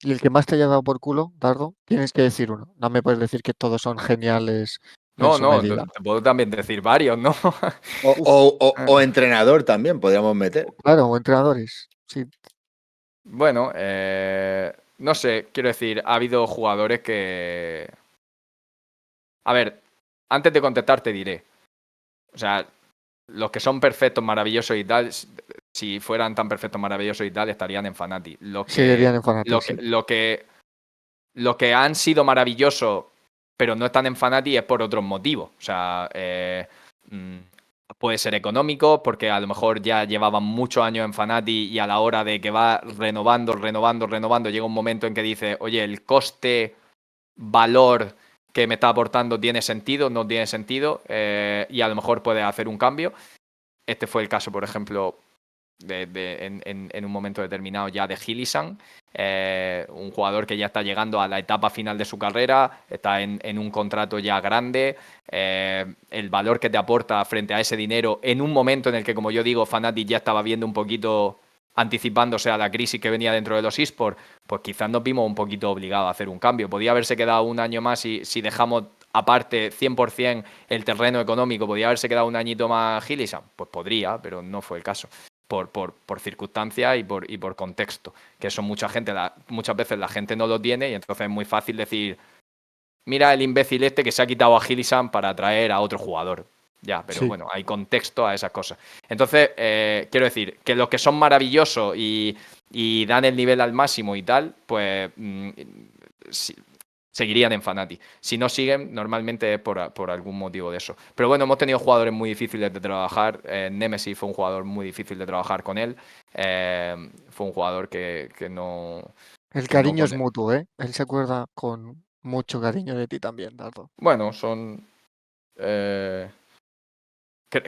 ¿Y el que más te haya dado por culo, Dardo? Tienes que decir uno. No me puedes decir que todos son geniales en su No, medida. te puedo también decir varios, ¿no? O entrenador también podríamos meter. Claro, o entrenadores. Sí, Bueno, no sé, quiero decir, ha habido jugadores que... A ver, antes de contestar te diré. O sea, los que son perfectos, maravillosos y tal, si fueran tan perfectos, maravillosos y tal, estarían en Fnatic. seguirían en Fnatic, sí. Los que han sido maravillosos, pero no están en Fnatic es por otros motivos. O sea, puede ser económico, porque a lo mejor ya llevaban muchos años en Fnatic y a la hora de que va renovando, llega un momento en que dice, oye, el coste, valor que me está aportando tiene sentido, no tiene sentido, y a lo mejor puede hacer un cambio. Este fue el caso, por ejemplo, en un momento determinado ya de Gillisan, un jugador que ya está llegando a la etapa final de su carrera, está en un contrato ya grande, el valor que te aporta frente a ese dinero en un momento en el que, como yo digo, Fnatic ya estaba viendo un poquito, anticipándose a la crisis que venía dentro de los eSports, pues quizás nos vimos un poquito obligados a hacer un cambio. Podía haberse quedado un año más si dejamos aparte 100% el terreno económico. ¿Podría haberse quedado un añito más Gillisan? Pues podría, pero no fue el caso. Por circunstancias y por contexto. Que eso muchas veces la gente no lo tiene y entonces es muy fácil decir, mira el imbécil este que se ha quitado a Gillisan para traer a otro jugador. Ya, pero Sí. bueno, hay contexto a esas cosas. Entonces, quiero decir, que los que son maravillosos y dan el nivel al máximo y tal, pues seguirían en Fnatic. Si no siguen, normalmente es por algún motivo de eso. Pero bueno, hemos tenido jugadores muy difíciles de trabajar. Nemesis fue un jugador muy difícil de trabajar con él. Fue un jugador que no... El que no cariño es pone- mutuo, ¿eh? Él se acuerda con mucho cariño de ti también, Dardo. Bueno, son... eh,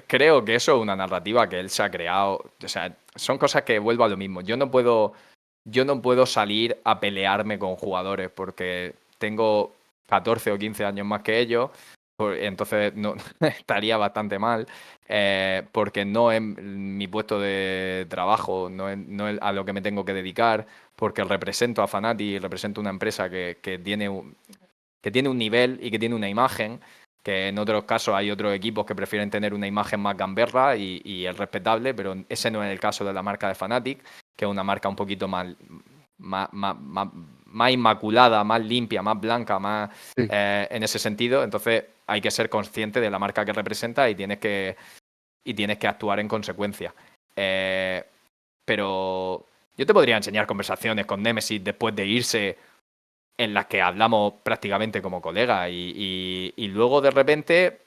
creo que eso es una narrativa que él se ha creado. O sea, son cosas que vuelvo a lo mismo. Yo no puedo salir a pelearme con jugadores porque tengo 14 o 15 años más que ellos. Entonces no, estaría bastante mal. Porque no es mi puesto de trabajo, no es a lo que me tengo que dedicar. Porque represento a Fnatic, represento una empresa que tiene un nivel y que tiene una imagen, que en otros casos hay otros equipos que prefieren tener una imagen más gamberra y es respetable, pero ese no es el caso de la marca de Fnatic, que es una marca un poquito más inmaculada, más limpia, más blanca, más Sí. en ese sentido. Entonces hay que ser consciente de la marca que representa y tienes que actuar en consecuencia. Pero yo te podría enseñar conversaciones con Nemesis después de irse en las que hablamos prácticamente como colegas y luego de repente,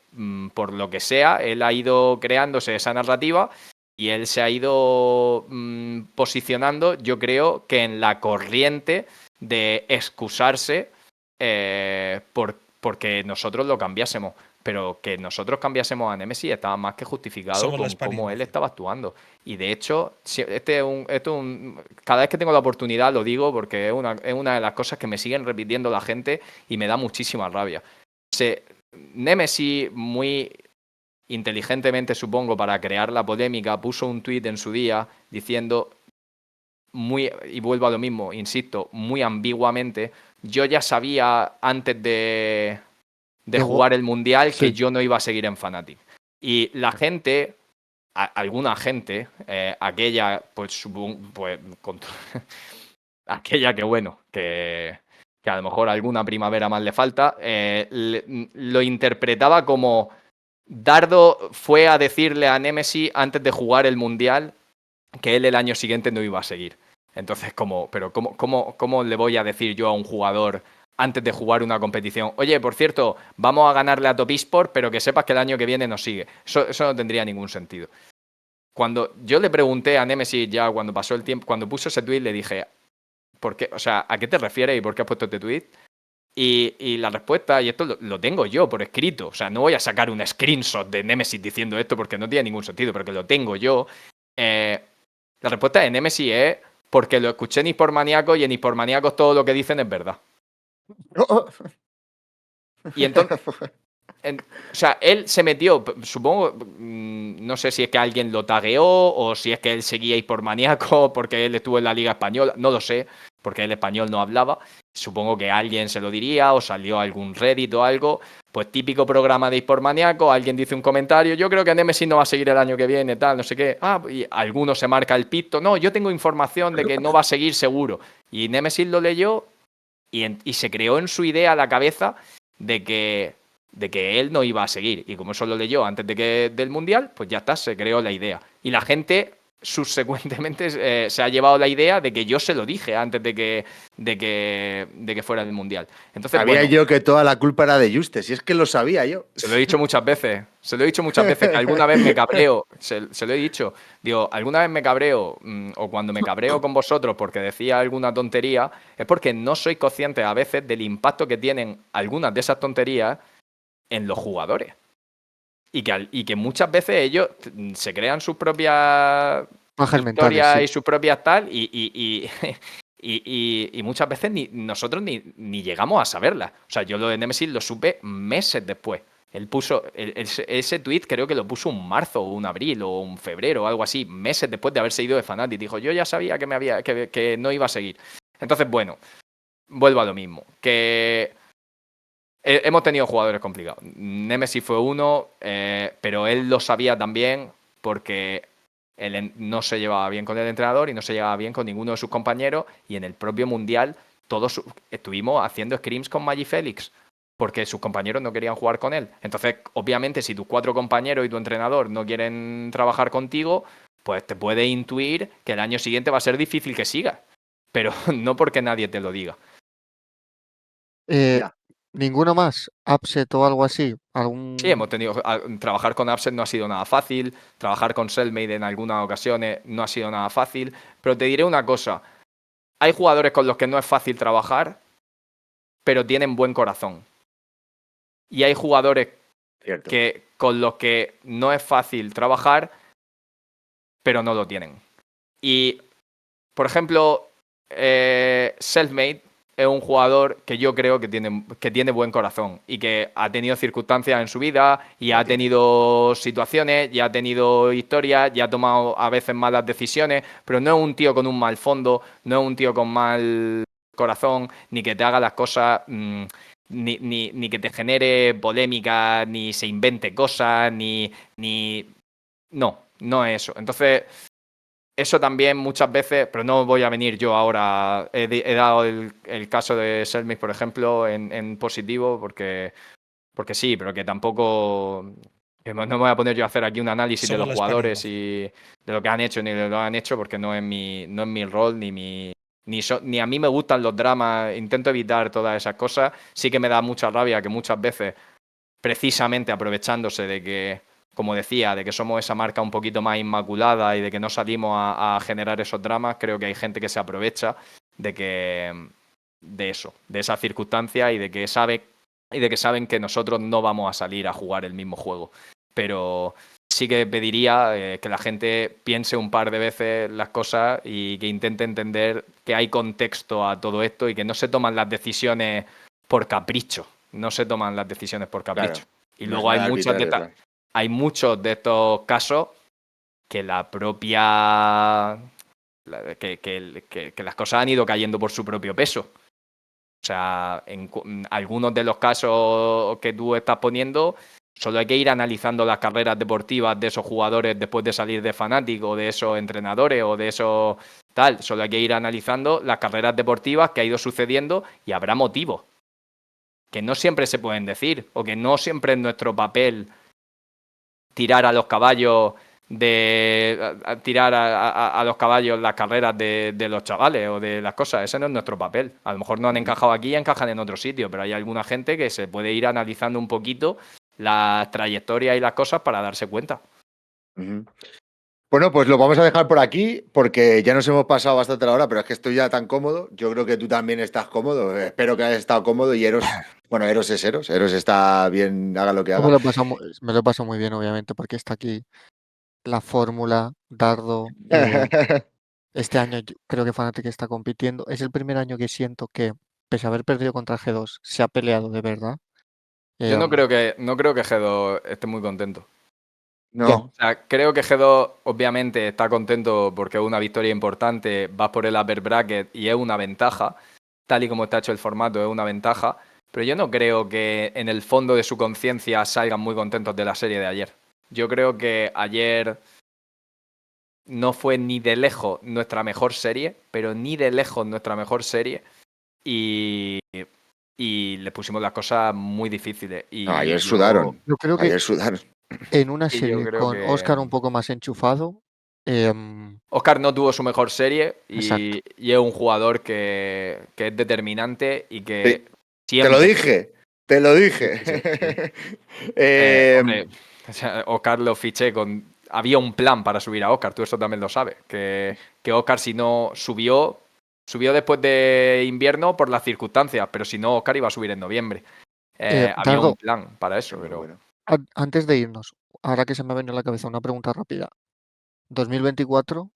por lo que sea, él ha ido creándose esa narrativa y él se ha ido posicionando, yo creo que en la corriente de excusarse porque nosotros lo cambiásemos. Pero que nosotros cambiásemos a Nemesis estaba más que justificado Somos la con cómo él experiencia. estaba actuando. Y de hecho, cada vez que tengo la oportunidad lo digo porque es una de las cosas que me siguen repitiendo la gente y me da muchísima rabia. Nemesis, muy inteligentemente supongo para crear la polémica, puso un tuit en su día diciendo, y vuelvo a lo mismo, insisto, muy ambiguamente, yo ya sabía antes de jugar el Mundial que Sí. yo no iba a seguir en Fnatic. Y la gente, alguna gente, aquella, pues aquella que bueno, que a lo mejor alguna primavera más le falta, lo interpretaba como Dardo fue a decirle a Nemesis antes de jugar el Mundial que él el año siguiente no iba a seguir. Entonces, ¿cómo le voy a decir yo a un jugador antes de jugar una competición? Oye, por cierto, vamos a ganarle a Top Esport, pero que sepas que el año que viene nos sigue. Eso no tendría ningún sentido. Cuando yo le pregunté a Nemesis ya cuando pasó el tiempo, cuando puso ese tweet, le dije, ¿por qué? O sea, ¿a qué te refieres y por qué has puesto este tweet? Y la respuesta, y esto lo tengo yo por escrito, o sea, no voy a sacar un screenshot de Nemesis diciendo esto porque no tiene ningún sentido, pero que lo tengo yo. La respuesta de Nemesis es porque lo escuché en Hispormaníacos y en Hispormaníacos todo lo que dicen es verdad. Y entonces, o sea, él se metió, supongo, no sé si es que alguien lo tagueó o si es que él seguía Hispormaníaco porque él estuvo en la Liga Española, no lo sé, porque el español no hablaba. Supongo que alguien se lo diría o salió algún Reddit o algo. Pues típico programa de Hispormaníaco, alguien dice un comentario, yo creo que Nemesis no va a seguir el año que viene, tal, no sé qué. Y alguno se marca el pito. No, yo tengo información de que no va a seguir seguro. Y Nemesis lo leyó y se creó en su idea la cabeza de que él no iba a seguir. Y como eso lo leyó antes del Mundial, pues ya está, se creó la idea. Y la gente subsecuentemente se ha llevado la idea de que yo se lo dije antes de que fuera el Mundial. Entonces, Sabía bueno, yo que toda la culpa era de Juste, si es que lo sabía yo. se lo he dicho muchas veces. Que alguna vez me cabreo. Se lo he dicho. Digo, alguna vez me cabreo, o cuando me cabreo con vosotros porque decía alguna tontería, es porque no sois conscientes a veces del impacto que tienen algunas de esas tonterías en los jugadores. Y que muchas veces ellos se crean sus propias Bajas mentales, historias sí. y sus propias tal, y muchas veces nosotros ni llegamos a saberlas. O sea, yo lo de Nemesis lo supe meses después. Él puso ese tweet, creo que lo puso un marzo o un abril o un febrero o algo así, meses después de haberse ido de Fnatic. Dijo, yo ya sabía que no iba a seguir. Entonces, bueno, vuelvo a lo mismo. Que hemos tenido jugadores complicados. Nemesis fue uno, pero él lo sabía también porque él no se llevaba bien con el entrenador y no se llevaba bien con ninguno de sus compañeros. Y en el propio Mundial todos estuvimos haciendo scrims con Magifélix. porque sus compañeros no querían jugar con él. Entonces, obviamente, si tus 4 compañeros y tu entrenador no quieren trabajar contigo, pues te puede intuir que el año siguiente va a ser difícil que sigas. Pero no porque nadie te lo diga. Ya. ¿Ninguno más? ¿Upset o algo así? Sí, hemos tenido. Trabajar con Upset no ha sido nada fácil. Trabajar con Selmade en algunas ocasiones no ha sido nada fácil. Pero te diré una cosa. Hay jugadores con los que no es fácil trabajar, pero tienen buen corazón. Y hay jugadores Cierto. con los que no es fácil trabajar, pero no lo tienen. Y, por ejemplo, Selfmade es un jugador que yo creo que tiene buen corazón y que ha tenido circunstancias en su vida y ha tenido situaciones, y ha tenido historias, y ha tomado a veces malas decisiones, pero no es un tío con un mal fondo, no es un tío con mal corazón, ni que te haga las cosas, ni que te genere polémica, ni se invente cosas, no es eso. Entonces, eso también muchas veces, pero no voy a venir yo ahora, he dado el caso de Selmix, por ejemplo, en positivo, porque sí, pero que tampoco, que no me voy a poner yo a hacer aquí un análisis de Somos los la jugadores Española. y de lo que han hecho ni de lo que han hecho, porque no es mi rol, ni a mí me gustan los dramas, intento evitar todas esas cosas. Sí que me da mucha rabia que muchas veces, precisamente aprovechándose de que, como decía, de que somos esa marca un poquito más inmaculada y de que no salimos a generar esos dramas, creo que hay gente que se aprovecha de eso, de esa circunstancia y de que saben que nosotros no vamos a salir a jugar el mismo juego. Pero sí que pediría que la gente piense un par de veces las cosas y que intente entender que hay contexto a todo esto y que no se toman las decisiones por capricho. No se toman las decisiones por capricho. Claro. Y No luego es nada arbitrario, claro. hay muchos de estos casos que la propia. Que las cosas han ido cayendo por su propio peso. O sea, en algunos de los casos que tú estás poniendo, solo hay que ir analizando las carreras deportivas de esos jugadores después de salir de Fnatic, o de esos entrenadores, o de esos tal. Solo hay que ir analizando las carreras deportivas que ha ido sucediendo y habrá motivos que no siempre se pueden decir, o que no siempre es nuestro papel tirar a los caballos tirar a los caballos las carreras de los chavales o de las cosas. Ese no es nuestro papel. A lo mejor no han encajado aquí y encajan en otro sitio, pero hay alguna gente que se puede ir analizando un poquito las trayectorias y las cosas para darse cuenta. Bueno, pues lo vamos a dejar por aquí porque ya nos hemos pasado bastante la hora, pero es que estoy ya tan cómodo. Yo creo que tú también estás cómodo. Espero que hayas estado cómodo y Eros, bueno, Eros es Eros. Eros está bien, haga lo que Yo haga. me lo he pasado muy bien, obviamente, porque está aquí la fórmula, Dardo. Este año creo que Fnatic está compitiendo. Es el primer año que siento que, pese a haber perdido contra G2, se ha peleado de verdad. Yo no creo que G2 esté muy contento. No. O sea, creo que G2 obviamente está contento porque es una victoria importante, vas por el upper bracket y es una ventaja, tal y como está hecho el formato, es una ventaja, pero yo no creo que en el fondo de su conciencia salgan muy contentos de la serie de ayer. Yo creo que ayer no fue ni de lejos nuestra mejor serie, pero ni de lejos nuestra mejor serie, y les pusimos las cosas muy difíciles. Y Ayer sudaron. Yo creo que Ayer sudaron. en una y yo serie creo con que Oscar un poco más enchufado, Oscar no tuvo su mejor serie exacto. y es un jugador que es determinante y que Te lo siempre. dije, te lo dije. Hombre, o sea, Oscar lo fiché con. Había un plan para subir a Oscar, tú eso también lo sabes. Que Oscar, si no subió después de invierno por las circunstancias, pero si no, Oscar iba a subir en noviembre. Había un Dardo, plan para eso, Muy pero. bueno. antes de irnos, ahora que se me ha venido a la cabeza una pregunta rápida. 2024,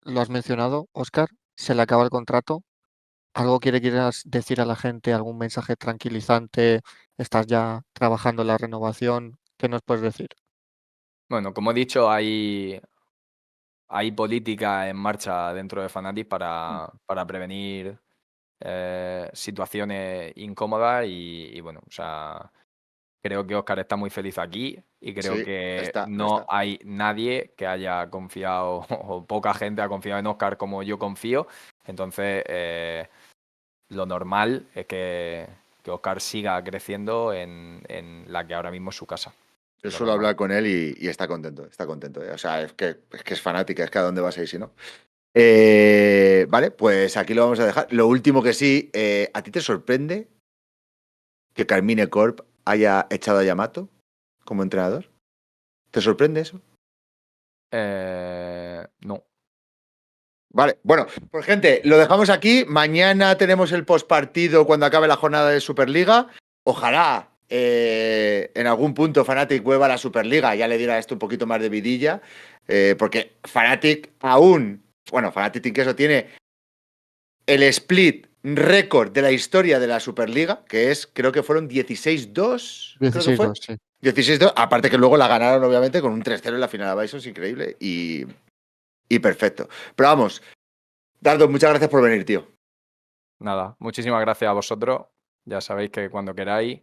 lo has mencionado, Oscar, se le acaba el contrato. ¿Algo quieras decir a la gente? ¿Algún mensaje tranquilizante? ¿Estás ya trabajando en la renovación? ¿Qué nos puedes decir? Bueno, como he dicho, hay política en marcha dentro de Fnatic para prevenir situaciones incómodas y bueno, o sea, creo que Oscar está muy feliz aquí y creo Sí, que lo no está. hay nadie que haya confiado o poca gente ha confiado en Oscar como yo confío. Entonces, lo normal es que que Oscar siga creciendo en la que ahora mismo es su casa. Yo Lo suelo normal. hablar con él y está contento, está contento. O sea, es que es fanática, es que a dónde vas a ir si no. Vale, pues aquí lo vamos a dejar. Lo último que sí, ¿a ti te sorprende que Carmine Corp haya echado a Yamato como entrenador? ¿Te sorprende eso? No. Vale, bueno, pues gente, lo dejamos aquí. Mañana tenemos el postpartido cuando acabe la jornada de Superliga. Ojalá en algún punto Fnatic vuelva a la Superliga, ya le diera esto un poquito más de vidilla, porque Fnatic aún, bueno, Fnatic Team tiene el split récord de la historia de la Superliga, que es, creo que fueron 16-2, creo que fue. 16-2, sí. 16-2, aparte que luego la ganaron obviamente con un 3-0 en la final de Bison, es increíble y perfecto. Pero vamos, Dardo, muchas gracias por venir, tío. Nada, muchísimas gracias a vosotros. Ya sabéis que cuando queráis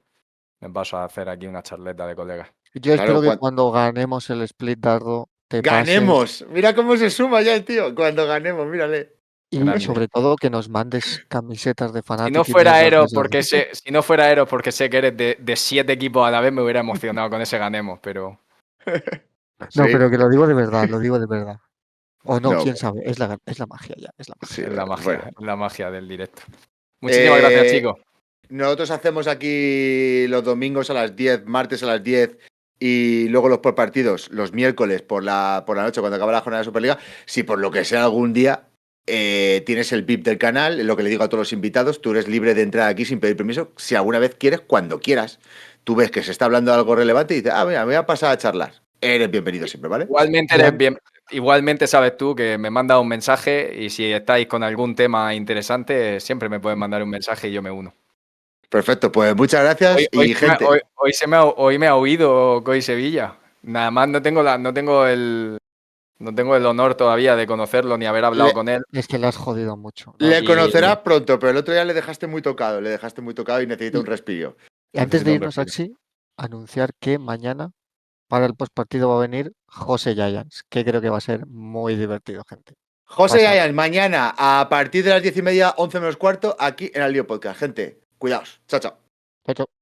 me paso a hacer aquí una charleta de colegas. Yo Claro, espero que cuando ganemos el split dardo te pases ganemos. Mira cómo se suma ya el tío. Cuando ganemos, mírale. y Grande. sobre todo que nos mandes camisetas de Si no Fnatic y fuera de los Eros desde si no fuera Eros porque sé que eres de 7 equipos a la vez, me hubiera emocionado con ese ganemos, pero Sí, No, pero que lo digo de verdad, lo digo de verdad. O no, no, quién sabe, es la magia ya, es la magia. sí, es bueno. la magia del directo. Muchísimas gracias, chicos. Nosotros hacemos aquí los domingos a las 10, martes a las 10 y luego los partidos los miércoles por la noche cuando acaba la jornada de Superliga. Si por lo que sea algún día tienes el VIP del canal, lo que le digo a todos los invitados, tú eres libre de entrar aquí sin pedir permiso, si alguna vez quieres, cuando quieras. Tú ves que se está hablando de algo relevante y dices, mira, me voy a pasar a charlar. Eres bienvenido siempre, ¿vale? Igualmente sabes tú que me mandas un mensaje y si estáis con algún tema interesante, siempre me puedes mandar un mensaje y yo me uno. Perfecto, pues muchas gracias y gente. Hoy me ha oído Coy Sevilla. Nada más no tengo el honor todavía de conocerlo ni haber hablado con él. Es que le has jodido mucho. Le Y- conocerás pronto, pero el otro día le dejaste muy tocado y necesita Y- un respiro. Y antes de Necesito un irnos, respiro. Axi, anunciar que mañana para el postpartido va a venir José Giants, que creo que va a ser muy divertido, gente. José Pasad. Gayan, mañana a partir de las 10:30, 11 menos cuarto, aquí en el Lío Podcast. Gente, cuidaos. Chao, chao. Chao, chao.